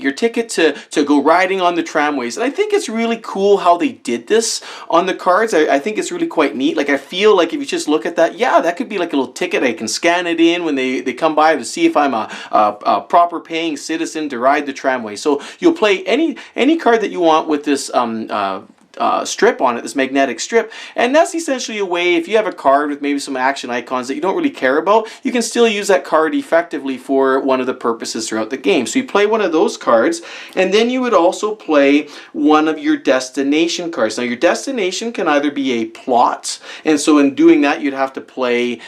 to go riding on the tramways, and I think it's really cool how they did this on the cards. I think it's really quite neat. Like, I feel like if you just look at that, yeah, that could be like a little ticket. I can scan it in when they come by to see if I'm a proper paying citizen to ride the tramway. So you'll play any card that you want with this strip on it, this magnetic strip, and that's essentially a way, if you have a card with maybe some action icons that you don't really care about, you can still use that card effectively for one of the purposes throughout the game. So you play one of those cards, and then you would also play one of your destination cards. Now your destination can either be a plot, and so in doing that you'd have to play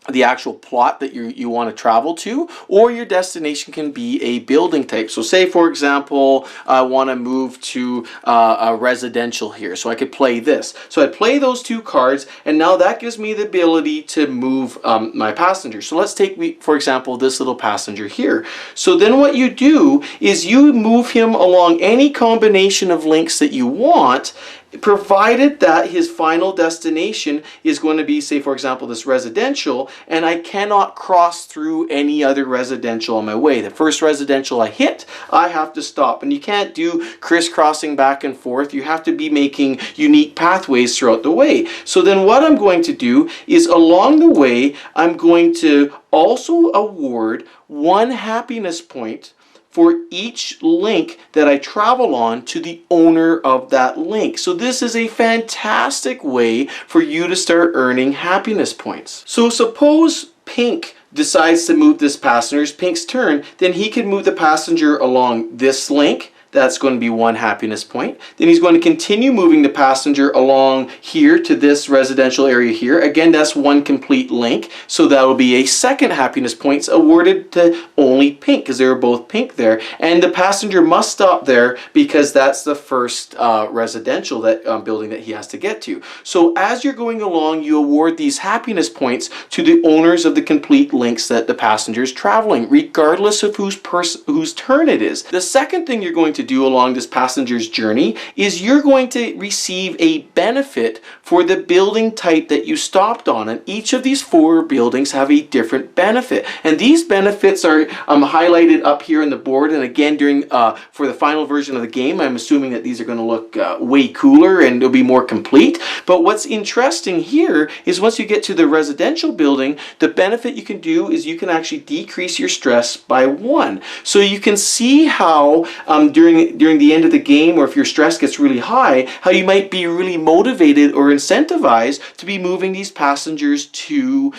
the actual plot that you want to travel to, or your destination can be a building type. So say for example I want to move to a residential here, so I could play this. So I'd play those two cards, and now that gives me the ability to move my passenger. So let's take, for example, this little passenger here. So then what you do is you move him along any combination of links that you want, provided that his final destination is going to be, say for example, this residential, and I cannot cross through any other residential on my way. The first residential I hit, I have to stop, and you can't do crisscrossing back and forth. You have to be making unique pathways throughout the way. So then what I'm going to do is along the way I'm going to also award 1 happiness point for each link that I travel on to the owner of that link. So this is a fantastic way for you to start earning happiness points. So suppose Pink decides to move this passenger, it's Pink's turn, then he can move the passenger along this link. That's going to be 1 happiness point. Then he's going to continue moving the passenger along here to this residential area here. Again, that's 1 complete link. So that will be a 2nd happiness points awarded to only Pink, because they were both pink there. And the passenger must stop there because that's the first residential building that he has to get to. So as you're going along, you award these happiness points to the owners of the complete links that the passenger is traveling, regardless of whose turn it is. The second thing you're going to do along this passenger's journey is you're going to receive a benefit for the building type that you stopped on, and each of these 4 buildings have a different benefit, and these benefits are highlighted up here in the board. And again, during for the final version of the game, I'm assuming that these are going to look way cooler and it'll be more complete. But what's interesting here is once you get to the residential building, the benefit you can do is you can actually decrease your stress by 1. So you can see how during the end of the game, or if your stress gets really high, how you might be really motivated or incentivized to be moving these passengers to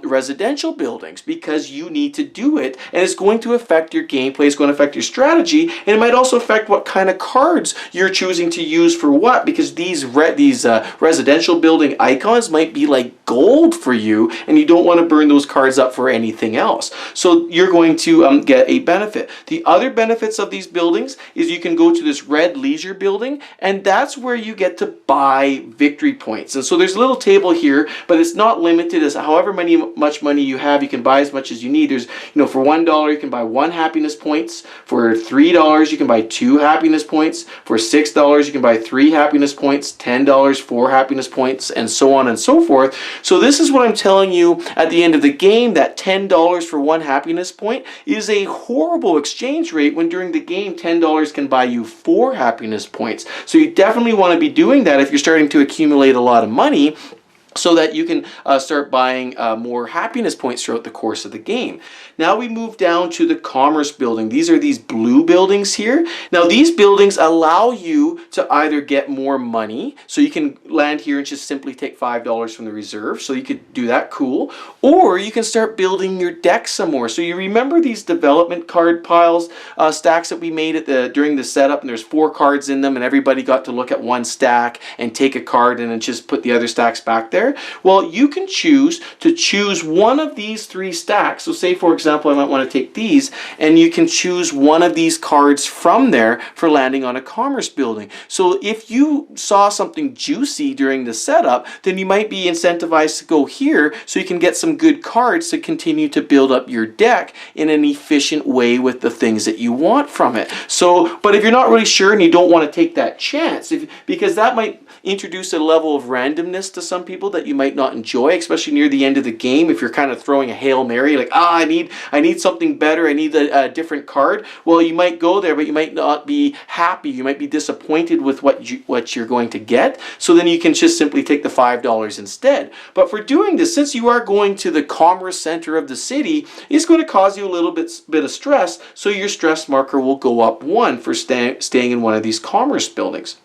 residential buildings, because you need to do it, and it's going to affect your gameplay, it's going to affect your strategy, and it might also affect what kind of cards you're choosing to use for what, because these residential building icons might be like gold for you, and you don't want to burn those cards up for anything else. So you're going to get a benefit. The other benefits of these buildings is you can go to this red leisure building, and that's where you get to buy victory points. And so there's a little table here, but it's not limited as however much money you have, you can buy as much as you need. There's, for $1 you can buy 1 happiness points. For $3 you can buy 2 happiness points. For $6 you can buy 3 happiness points. $10 4 happiness points, and so on and so forth. So this is what I'm telling you at the end of the game, that $10 for 1 happiness point is a horrible exchange rate when during the game $10 can buy you 4 happiness points. So you definitely want to be doing that if you're starting to accumulate a lot of money, so that you can start buying more happiness points throughout the course of the game. Now we move down to the commerce building. These are these blue buildings here. Now these buildings allow you to either get more money, so you can land here and just simply take $5 from the reserve, so you could do that, cool. Or you can start building your deck some more. So you remember these development card piles, stacks that we made during the setup, and there's 4 cards in them, and everybody got to look at one stack and take a card and then just put the other stacks back there. Well, you can choose one of these 3 stacks. So say for example I might want to take these, and you can choose one of these cards from there for landing on a commerce building. So if you saw something juicy during the setup, then you might be incentivized to go here so you can get some good cards to continue to build up your deck in an efficient way with the things that you want from it. So, but if you're not really sure and you don't want to take that chance, because that might introduce a level of randomness to some people that you might not enjoy, especially near the end of the game. If you're kind of throwing a Hail Mary, like, I need something better, I need a different card. Well, you might go there, but you might not be happy. You might be disappointed with what you're going to get. So then you can just simply take the $5 instead. But for doing this, since you are going to the commerce center of the city, it's going to cause you a little bit of stress. So your stress marker will go up 1 for staying in one of these commerce buildings.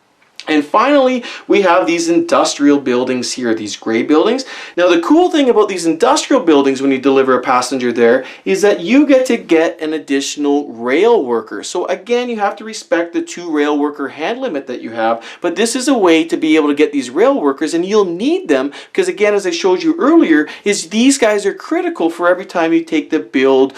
And finally, we have these industrial buildings here, these gray buildings. Now, the cool thing about these industrial buildings when you deliver a passenger there is that you get an additional rail worker. So again, you have to respect the 2 rail worker hand limit that you have, but this is a way to be able to get these rail workers, and you'll need them because, again, as I showed you earlier, is these guys are critical for every time you take the build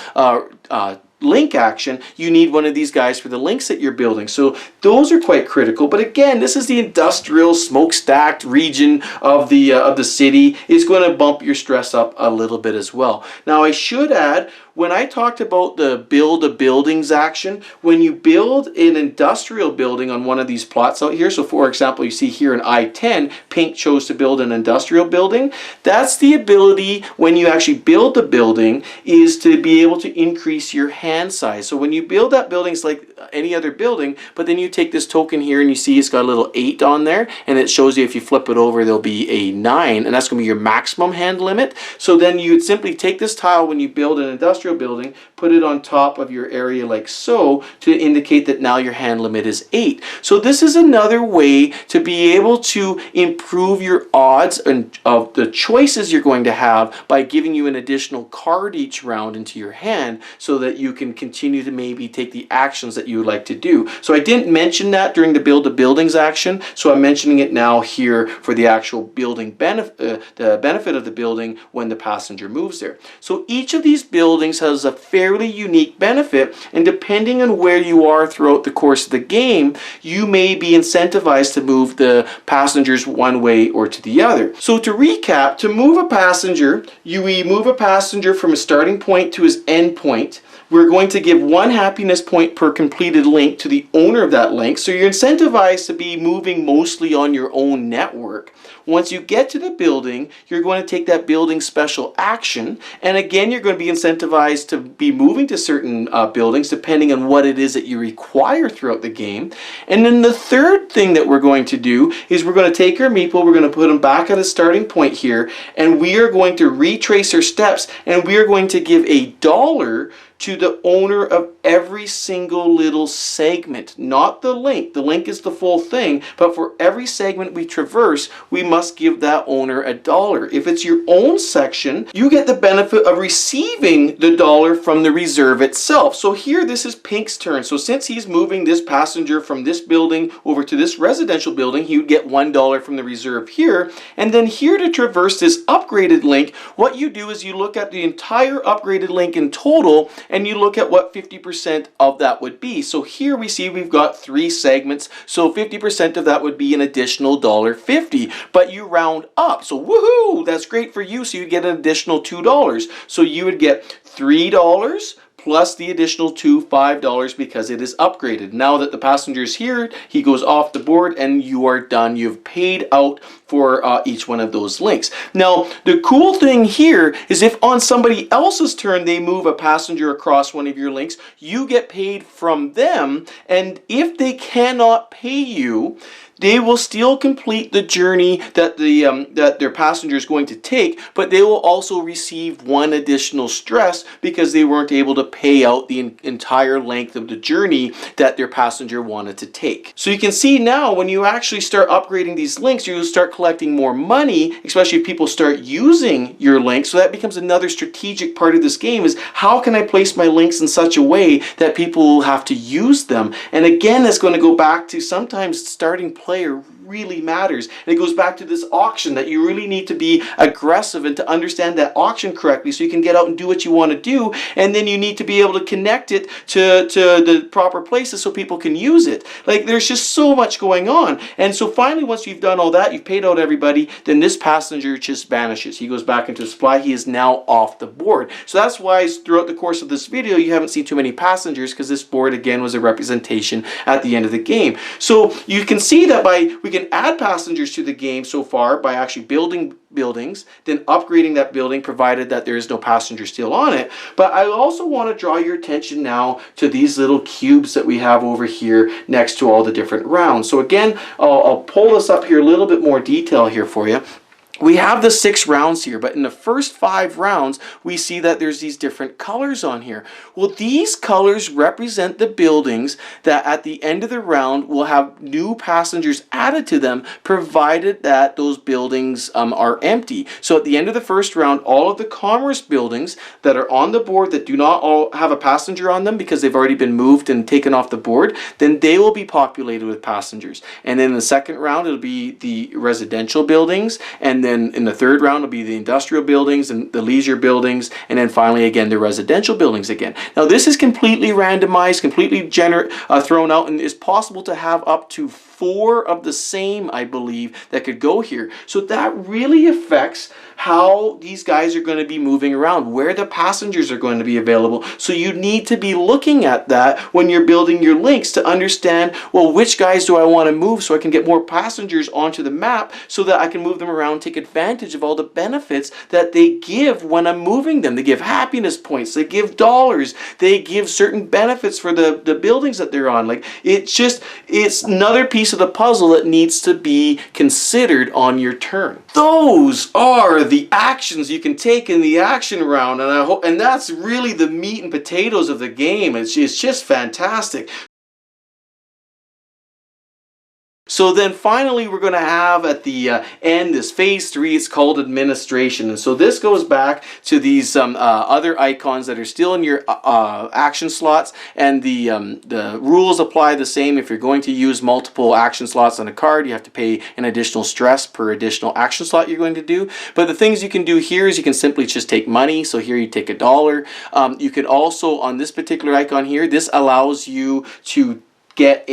link action. You need one of these guys for the links that you're building. So those are quite critical. But again, this is the industrial smokestacked region of the city. Is going to bump your stress up a little bit as well. Now, I should add, when I talked about the build a buildings action, when you build an industrial building on one of these plots out here, so for example, you see here in I-10, Pink chose to build an industrial building. That's the ability when you actually build the building, is to be able to increase your hand size. So when you build that building, it's like any other building, but then you take this token here and you see it's got a little 8 on there, and it shows you if you flip it over, there'll be a 9, and that's going to be your maximum hand limit. So then you would simply take this tile when you build an industrial building, put it on top of your area like so, to indicate that now your hand limit is 8. So this is another way to be able to improve your odds and of the choices you're going to have by giving you an additional card each round into your hand, so that you can continue to maybe take the actions that you would like to do. So I didn't mention that during the build the buildings action, so I'm mentioning it now here for the actual building benefit, the benefit of the building when the passenger moves there. So each of these buildings has a fairly unique benefit, and depending on where you are throughout the course of the game, you may be incentivized to move the passengers one way or to the other. So to recap, to move a passenger, you move a passenger from a starting point to his end point. We're going to give 1 happiness point per completed link to the owner of that link. So you're incentivized to be moving mostly on your own network. Once you get to the building, you're going to take that building special action. And again, you're going to be incentivized to be moving to certain buildings depending on what it is that you require throughout the game. And then the third thing that we're going to do is we're going to take our meeple, we're going to put them back at a starting point here, and we are going to retrace our steps, and we are going to give $1 to the owner of every single little segment, not the link. The link is the full thing, but for every segment we traverse, we must give that owner $1. If it's your own section, you get the benefit of receiving the $1 from the reserve itself. So here, this is Pink's turn. So since he's moving this passenger from this building over to this residential building, he would get $1 from the reserve here. And then here, to traverse this upgraded link, what you do is you look at the entire upgraded link in total, and you look at what 50% of that would be. So here we see we've got 3 segments, so 50% of that would be an additional $1.50, but you round up. So woohoo, that's great for you, so you get an additional $2. So you would get $3 plus the additional $5 because it is upgraded. Now that the passenger is here, he goes off the board and you are done. You've paid out for each one of those links. Now, the cool thing here is if on somebody else's turn they move a passenger across one of your links, you get paid from them, and if they cannot pay you, they will still complete the journey that that their passenger is going to take, but they will also receive 1 additional stress because they weren't able to pay out the entire length of the journey that their passenger wanted to take. So you can see now when you actually start upgrading these links, you'll start collecting more money, especially if people start using your links. So that becomes another strategic part of this game, is how can I place my links in such a way that people will have to use them? And again, that's going to go back to sometimes starting player really matters. And it goes back to this auction, that you really need to be aggressive and to understand that auction correctly so you can get out and do what you want to do. And then you need to be able to connect it to the proper places so people can use it. Like, there's just so much going on. And so finally, once you've done all that, you've paid out everybody, then this passenger just vanishes. He goes back into supply. He is now off the board. So that's why throughout the course of this video, you haven't seen too many passengers, because this board again was a representation at the end of the game. So you can see that we can add passengers to the game so far by actually building buildings, then upgrading that building provided that there is no passenger still on it. But I also want to draw your attention now to these little cubes that we have over here next to all the different rounds. So again, I'll pull this up here, a little bit more detail here for you. we have the 6 rounds here, but in the first 5 rounds, we see that there's these different colors on here. Well, these colors represent the buildings that at the end of the round will have new passengers added to them, provided that those buildings are empty. So at the end of the first round, all of the commerce buildings that are on the board that do not all have a passenger on them because they've already been moved and taken off the board, then they will be populated with passengers. And then in the second round, it'll be the residential buildings, and then in the third round will be the industrial buildings and the leisure buildings, and then finally again the residential buildings again. Now this is completely randomized, completely thrown out, and it's possible to have up to 4 of the same, I believe, that could go here. So that really affects how these guys are going to be moving around, where the passengers are going to be available. So you need to be looking at that when you're building your links to understand, well, which guys do I want to move so I can get more passengers onto the map so that I can move them around, take advantage of all the benefits that they give when I'm moving them. They give happiness points, they give dollars, they give certain benefits for the buildings that they're on. Like, it's another piece of the puzzle that needs to be considered on your turn. Those are the actions you can take in the action round, and that's really the meat and potatoes of the game. It's just fantastic. So then finally we're going to have at the end this phase 3. It's called administration, and so this goes back to these other icons that are still in your action slots, and the rules apply the same. If you're going to use multiple action slots on a card, you have to pay an additional stress per additional action slot you're going to do. But the things you can do here is you can simply just take money. So here you take $1. You could also, on this particular icon here, this allows you to get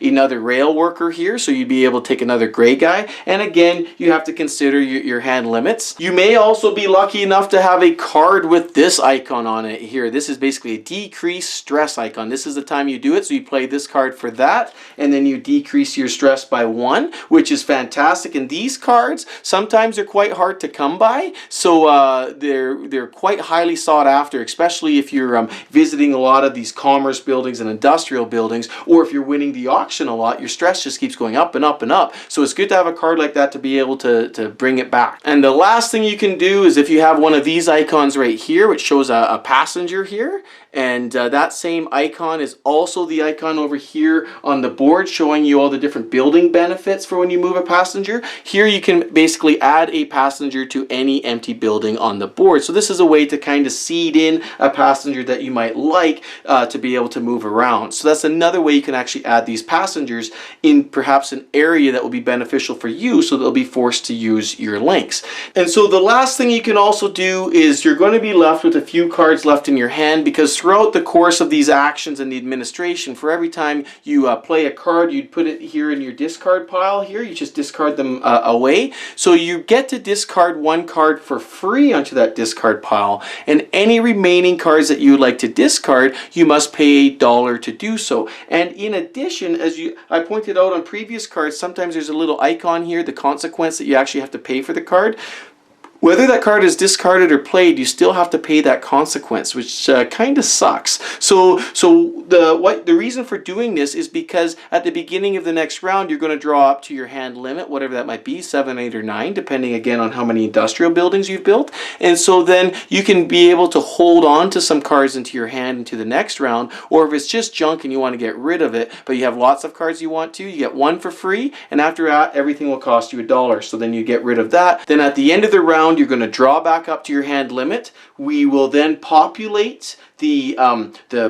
another rail worker here, so you'd be able to take another gray guy. And again, you have to consider your hand limits. You may also be lucky enough to have a card with this icon on it here. This is basically a decrease stress icon. This is the time you do it, so you play this card for that, and then you decrease your stress by 1, which is fantastic. And these cards, sometimes they're quite hard to come by, so they're quite highly sought after, especially if you're visiting a lot of these commerce buildings and industrial buildings, or if you're winning the auction a lot, your stress just keeps going up and up and up. So it's good to have a card like that to be able to bring it back. And the last thing you can do is if you have one of these icons right here, which shows a passenger here, and that same icon is also the icon over here on the board showing you all the different building benefits for when you move a passenger. Here you can basically add a passenger to any empty building on the board. So this is a way to kind of seed in a passenger that you might like to be able to move around. So that's another way you can actually add these passengers in perhaps an area that will be beneficial for you, so they'll be forced to use your links. And so the last thing you can also do is you're going to be left with a few cards left in your hand, because throughout the course of these actions and the administration, for every time you play a card, you'd put it here in your discard pile here. You just discard them away. So you get to discard 1 card for free onto that discard pile, and any remaining cards that you would like to discard, you must pay $1 to do so. And in addition, as I pointed out on previous cards, sometimes there's a little icon here, the consequence, that you actually have to pay for the card. Whether that card is discarded or played, you still have to pay that consequence, which kind of sucks. So the reason for doing this is because at the beginning of the next round, you're going to draw up to your hand limit, whatever that might be, 7, 8, or 9, depending again on how many industrial buildings you've built. And so then you can be able to hold on to some cards into your hand into the next round, or if it's just junk and you want to get rid of it, but you have lots of cards you want to, you get 1 for free, and after that, everything will cost you $1. So then you get rid of that. Then at the end of the round, you're going to draw back up to your hand limit. We will then populate the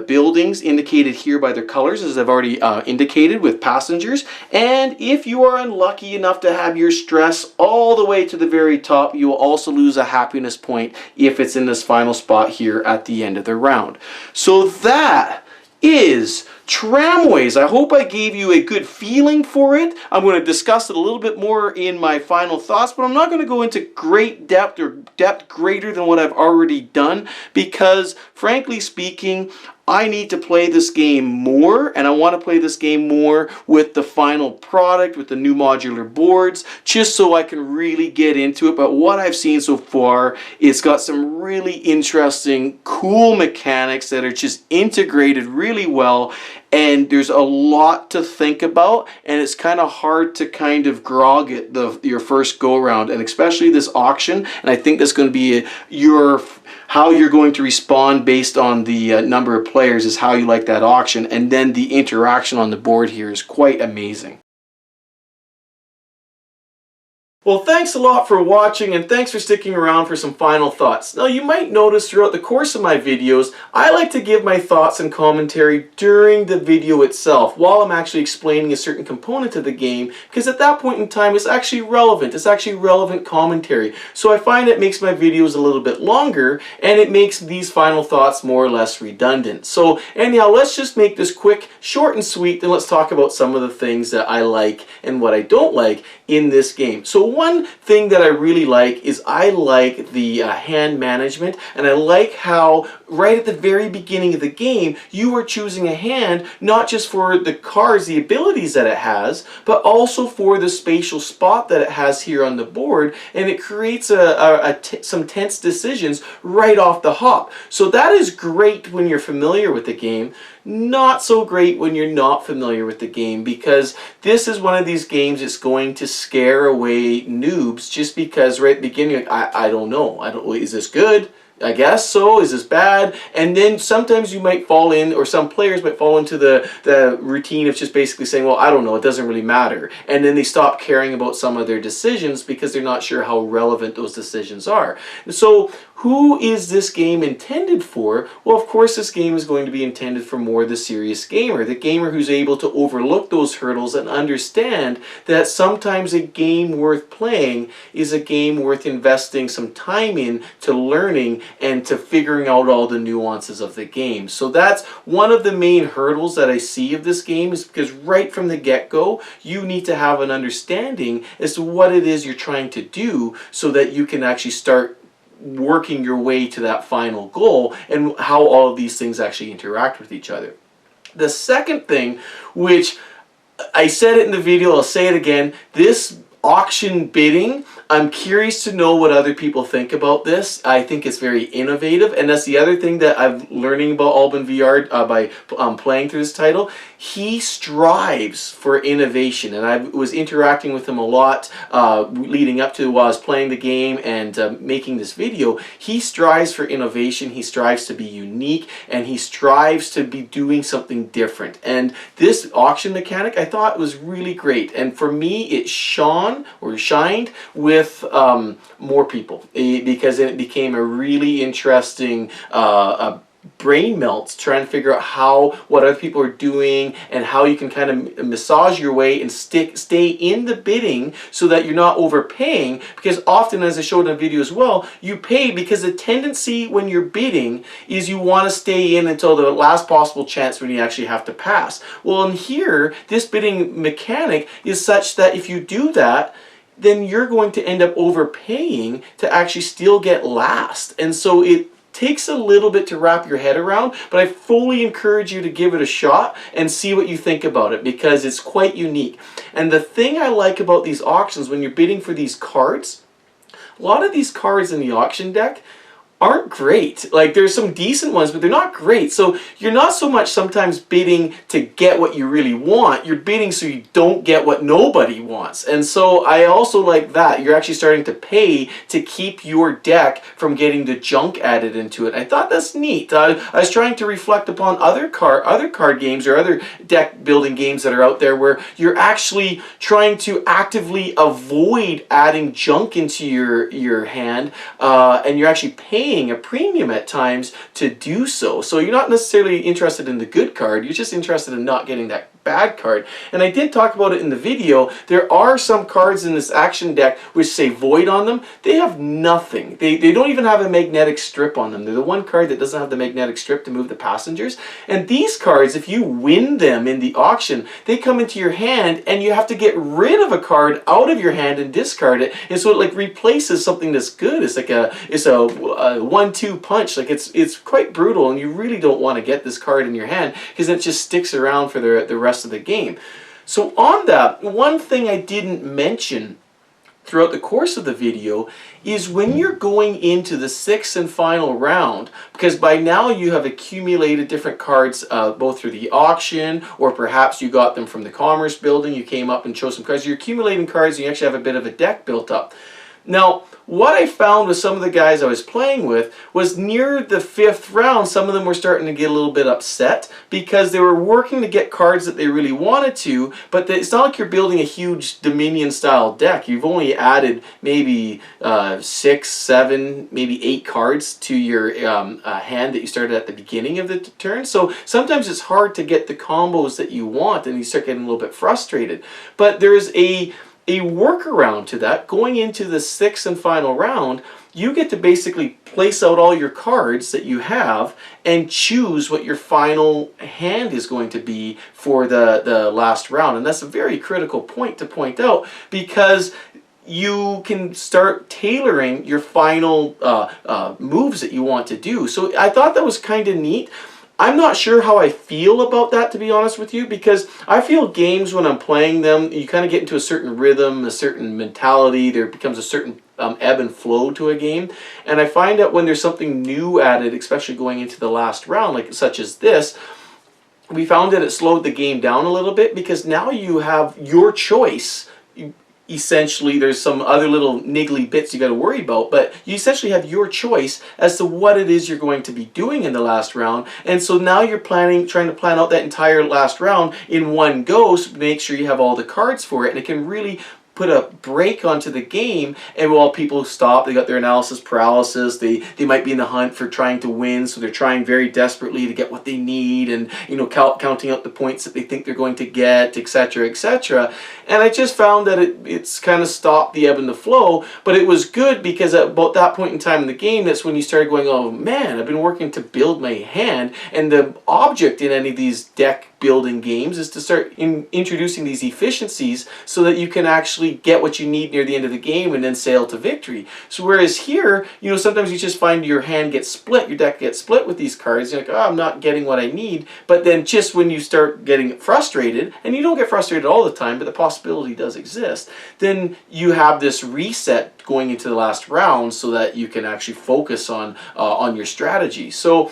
buildings indicated here by their colors, as I've already indicated, with passengers. And if you are unlucky enough to have your stress all the way to the very top, you will also lose a happiness point if it's in this final spot here at the end of the round. So that is Tramways. I hope I gave you a good feeling for it. I'm going to discuss it a little bit more in my final thoughts, but I'm not going to go into great depth or depth greater than what I've already done, because frankly speaking, I need to play this game more, and I want to play this game more with the final product, with the new modular boards, just so I can really get into it. But what I've seen so far, it's got some really interesting, cool mechanics that are just integrated really well. and there's a lot to think about, and it's kind of hard to kind of grog it your first go around, and especially this auction. And I think that's going to be how you're going to respond based on the number of players is how you like that auction, and then the interaction on the board here is quite amazing. Well, thanks a lot for watching, and thanks for sticking around for some final thoughts. Now, you might notice throughout the course of my videos, I like to give my thoughts and commentary during the video itself, while I'm actually explaining a certain component of the game, because at that point in time, it's actually relevant. It's actually relevant commentary. So I find it makes my videos a little bit longer, and it makes these final thoughts more or less redundant. So anyhow, let's just make this quick, short and sweet, then let's talk about some of the things that I like and what I don't like in this game. So one thing that I really like is I like the hand management, and I like how right at the very beginning of the game you are choosing a hand not just for the cards, the abilities that it has, but also for the spatial spot that it has here on the board, and it creates some tense decisions right off the hop. So that is great when you're familiar with the game. Not so great when you're not familiar with the game, because this is one of these games that's going to scare away noobs just because right at the beginning, I don't know, is this good? I guess so. Is this bad? And then sometimes you might fall in, or some players might fall into the routine of just basically saying, well, I don't know, it doesn't really matter. And then they stop caring about some of their decisions because they're not sure how relevant those decisions are. So who is this game intended for? Well, of course, this game is going to be intended for more the serious gamer, the gamer who's able to overlook those hurdles and understand that sometimes a game worth playing is a game worth investing some time in to learning and to figuring out all the nuances of the game. So that's one of the main hurdles that I see of this game, is because right from the get-go, you need to have an understanding as to what it is you're trying to do so that you can actually start working your way to that final goal and how all of these things actually interact with each other. The second thing, which I said it in the video, I'll say it again, this auction bidding, I'm curious to know what other people think about this. I think it's very innovative, and that's the other thing that I'm learning about Alban VR by playing through this title. He strives for innovation, and I was interacting with him a lot leading up to while I was playing the game and making this video. He strives for innovation, he strives to be unique, and he strives to be doing something different. And this auction mechanic I thought was really great, and for me it shined with more people, because it became a really interesting brain melts trying to figure out what other people are doing and how you can kind of massage your way and stay in the bidding so that you're not overpaying, because often, as I showed in a video as well, you pay because the tendency when you're bidding is you want to stay in until the last possible chance when you actually have to pass. Well, in here, this bidding mechanic is such that if you do that, then you're going to end up overpaying to actually still get last. And so it takes a little bit to wrap your head around, but I fully encourage you to give it a shot and see what you think about it, because it's quite unique. And the thing I like about these auctions, when you're bidding for these cards, a lot of these cards in the auction deck aren't great. Like, there's some decent ones, but they're not great. So you're not so much sometimes bidding to get what you really want, you're bidding so you don't get what nobody wants. And so I also like that. You're actually starting to pay to keep your deck from getting the junk added into it. I thought that's neat. I was trying to reflect upon other card games or other deck building games that are out there where you're actually trying to actively avoid adding junk into your hand, and you're actually paying a premium at times to do so. So you're not necessarily interested in the good card, you're just interested in not getting that bad card. And I did talk about it in the video. There are some cards in this action deck which say void on them. They have nothing. They don't even have a magnetic strip on them. They're the one card that doesn't have the magnetic strip to move the passengers. And these cards, if you win them in the auction, they come into your hand and you have to get rid of a card out of your hand and discard it. And so it like replaces something that's good. It's like a 1-2 punch. Like it's quite brutal, and you really don't want to get this card in your hand because it just sticks around for the rest of the game. So on that, one thing I didn't mention throughout the course of the video is when you're going into the sixth and final round, because by now you have accumulated different cards both through the auction, or perhaps you got them from the commerce building, you came up and chose some cards, you're accumulating cards and you actually have a bit of a deck built up. Now, what I found with some of the guys I was playing with was near the fifth round, some of them were starting to get a little bit upset because they were working to get cards that they really wanted to, but it's not like you're building a huge Dominion style deck. You've only added maybe 6, 7, maybe 8 cards to your hand that you started at the beginning of the turn. So sometimes it's hard to get the combos that you want and you start getting a little bit frustrated. But there's a workaround to that. Going into the sixth and final round, you get to basically place out all your cards that you have and choose what your final hand is going to be for the last round. And that's a very critical point to point out, because you can start tailoring your final moves that you want to do. So I thought that was kind of neat. I'm not sure how I feel about that, to be honest with you, because I feel games, when I'm playing them, you kind of get into a certain rhythm, a certain mentality, there becomes a certain ebb and flow to a game. And I find that when there's something new added, especially going into the last round, like such as this, we found that it slowed the game down a little bit, because now you have your choice. Essentially, there's some other little niggly bits you got to worry about, but you essentially have your choice as to what it is you're going to be doing in the last round. And so now you're trying to plan out that entire last round in one go, so make sure you have all the cards for it, and it can really put a break onto the game. And while people stop, they got their analysis paralysis, they might be in the hunt for trying to win, so they're trying very desperately to get what they need, and counting out the points that they think they're going to get, etc., etc. And I just found that it's kind of stopped the ebb and the flow. But it was good, because at about that point in time in the game, that's when you started going, oh man, I've been working to build my hand. And the object in any of these deck building games is to start introducing these efficiencies so that you can actually get what you need near the end of the game and then sail to victory. So whereas here, sometimes you just find your hand gets split, your deck gets split with these cards, you're like, oh, I'm not getting what I need. But then just when you start getting frustrated, and you don't get frustrated all the time, but the possibility does exist, then you have this reset going into the last round so that you can actually focus on your strategy. So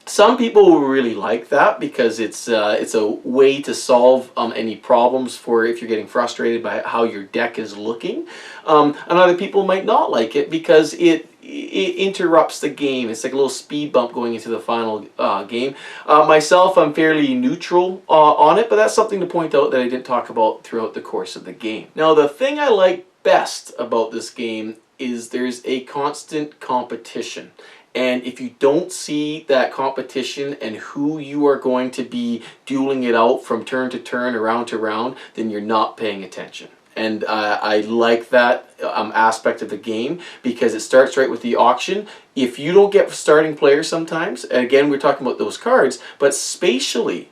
some people will really like that, because it's a way to solve any problems for if you're getting frustrated by how your deck is looking. And other people might not like it, because it interrupts the game. It's like a little speed bump going into the final game. Myself, I'm fairly neutral on it, but that's something to point out that I didn't talk about throughout the course of the game. Now, the thing I like best about this game is there's a constant competition. And if you don't see that competition and who you are going to be dueling it out from turn to turn, around to round, then you're not paying attention. And I like that aspect of the game, because it starts right with the auction. If you don't get starting players sometimes, and again, we're talking about those cards, but spatially,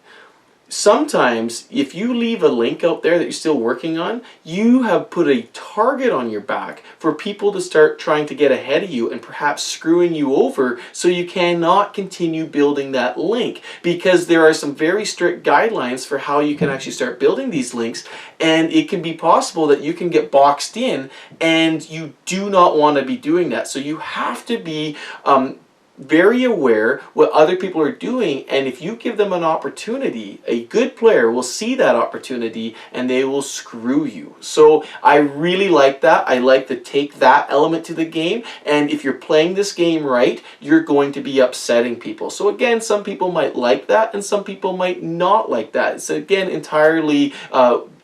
sometimes if you leave a link out there that you're still working on, you have put a target on your back for people to start trying to get ahead of you and perhaps screwing you over, so you cannot continue building that link, because there are some very strict guidelines for how you can actually start building these links. And it can be possible that you can get boxed in, and you do not want to be doing that. So you have to be very aware what other people are doing, and if you give them an opportunity, a good player will see that opportunity and they will screw you. So I really like that. I like to take that element to the game, and if you're playing this game right, you're going to be upsetting people. So again, some people might like that and some people might not like that. It's again entirely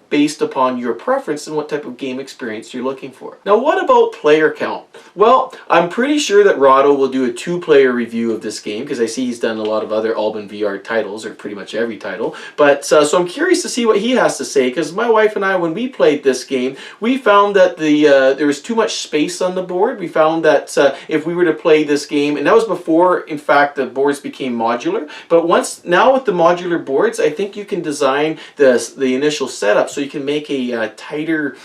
based upon your preference and what type of game experience you're looking for. Now, what about player count? Well, I'm pretty sure that Rahdo will do a 2-player review of this game, because I see he's done a lot of other Alban VR titles, or pretty much every title. But so I'm curious to see what he has to say, because my wife and I, when we played this game, we found that there was too much space on the board. We found that if we were to play this game, and that was before, in fact, the boards became modular. But now with the modular boards, I think you can design the initial setup so you can make a tighter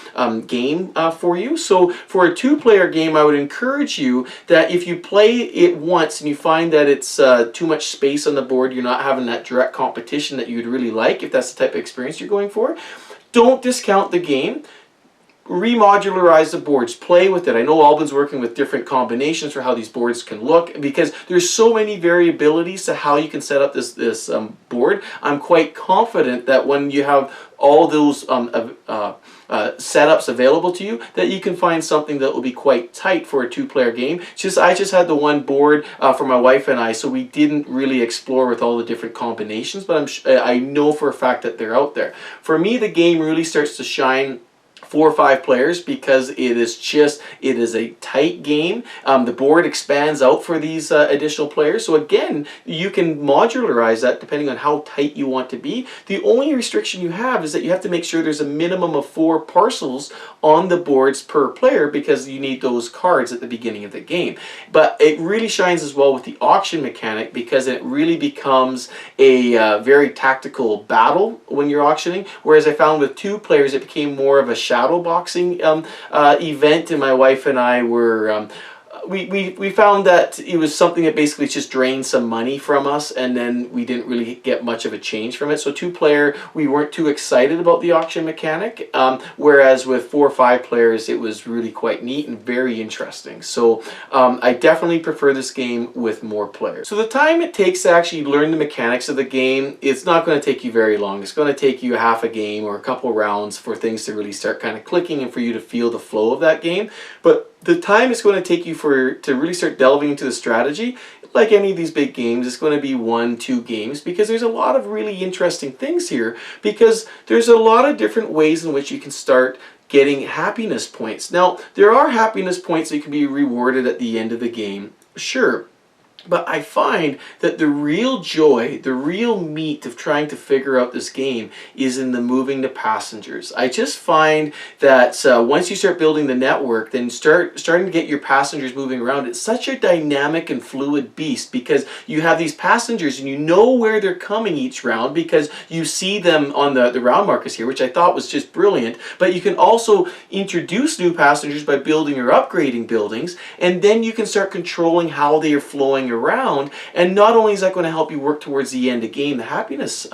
game for you. So for a 2-player game, I would encourage you that if you play it once and you find that it's too much space on the board, you're not having that direct competition that you'd really like, if that's the type of experience you're going for, don't discount the game. remodularize the boards, play with it. I know Albin's working with different combinations for how these boards can look, because there's so many variabilities to how you can set up this board. I'm quite confident that when you have all those setups available to you, that you can find something that will be quite tight for a two-player game. I just had the one board for my wife and I, so we didn't really explore with all the different combinations, but I know for a fact that they're out there. For me, the game really starts to shine 4 or 5 players, because it is a tight game. The board expands out for these additional players, so again, you can modularize that depending on how tight you want to be. The only restriction you have is that you have to make sure there's a minimum of 4 parcels on the boards per player, because you need those cards at the beginning of the game. But it really shines as well with the auction mechanic, because it really becomes a very tactical battle when you're auctioning, whereas I found with 2 players it became more of a shadow boxing event, and my wife and I were we found that it was something that basically just drained some money from us, and then we didn't really get much of a change from it. So 2-player, we weren't too excited about the auction mechanic, whereas with 4 or 5 players it was really quite neat and very interesting. So I definitely prefer this game with more players. So the time it takes to actually learn the mechanics of the game, it's not going to take you very long. It's going to take you half a game or a couple rounds for things to really start kind of clicking and for you to feel the flow of that game. But the time it's going to take you to really start delving into the strategy, like any of these big games, it's going to be 1-2 games, because there's a lot of really interesting things here, because there's a lot of different ways in which you can start getting happiness points. Now, there are happiness points that can be rewarded at the end of the game, sure. But I find that the real joy, the real meat of trying to figure out this game is in the moving the passengers. I just find that once you start building the network, then starting to get your passengers moving around, it's such a dynamic and fluid beast, because you have these passengers and you know where they're coming each round because you see them on the round markers here, which I thought was just brilliant. But you can also introduce new passengers by building or upgrading buildings, and then you can start controlling how they are flowing around. And not only is that going to help you work towards the end to gain the happiness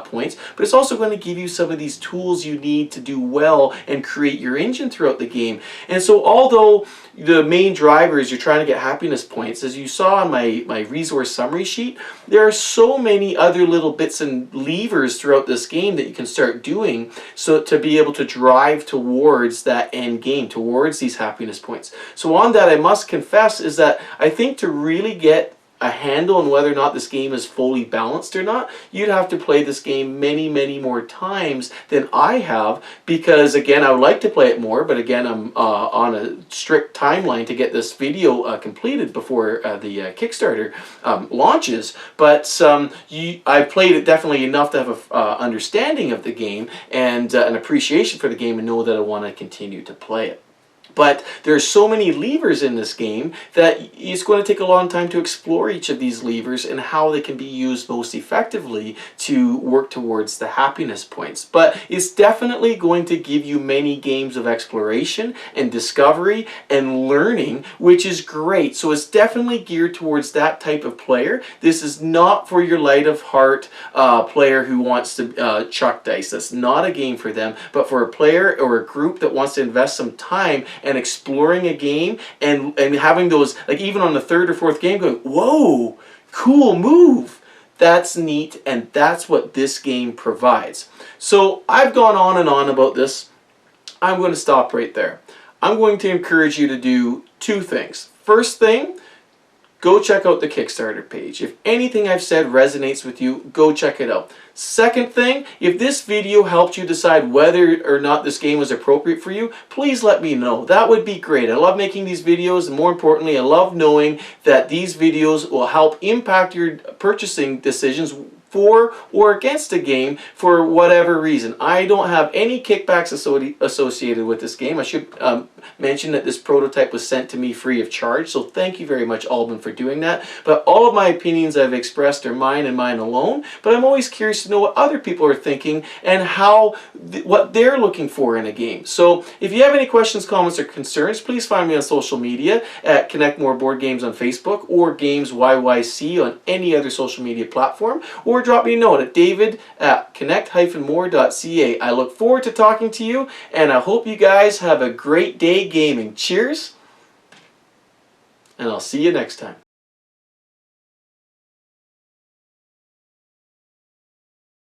points, but it's also going to give you some of these tools you need to do well and create your engine throughout the game. And so although the main driver is you're trying to get happiness points, as you saw on my resource summary sheet, there are so many other little bits and levers throughout this game that you can start doing so to be able to drive towards that end game, towards these happiness points. So on that, I must confess is that I think to really get a handle on whether or not this game is fully balanced or not, you'd have to play this game many, many more times than I have, because again, I would like to play it more, but again, I'm on a strict timeline to get this video completed before the Kickstarter launches. But I've played it definitely enough to have an understanding of the game and an appreciation for the game, and know that I want to continue to play it. But there's so many levers in this game that it's going to take a long time to explore each of these levers and how they can be used most effectively to work towards the happiness points. But it's definitely going to give you many games of exploration and discovery and learning, which is great. So it's definitely geared towards that type of player. This is not for your light of heart player who wants to chuck dice. That's not a game for them, but for a player or a group that wants to invest some time and exploring a game and having those, like even on the 3rd or 4th game, going, whoa, cool move. That's neat, and that's what this game provides. So I've gone on and on about this. I'm going to stop right there. I'm going to encourage you to do 2 things. First thing, go check out the Kickstarter page. If anything I've said resonates with you, go check it out. Second thing, if this video helped you decide whether or not this game was appropriate for you, please let me know. That would be great. I love making these videos, and more importantly, I love knowing that these videos will help impact your purchasing decisions for or against a game for whatever reason. I don't have any kickbacks associated with this game. I should mention that this prototype was sent to me free of charge, so thank you very much, Alban, for doing that. But all of my opinions I've expressed are mine and mine alone, but I'm always curious to know what other people are thinking and what they're looking for in a game. So if you have any questions, comments, or concerns, please find me on social media at Connect More Board Games on Facebook, or Games YYC on any other social media platform, or drop me a note at david@connect-more.ca. I look forward to talking to you, and I hope you guys have a great day gaming. Cheers, and I'll see you next time.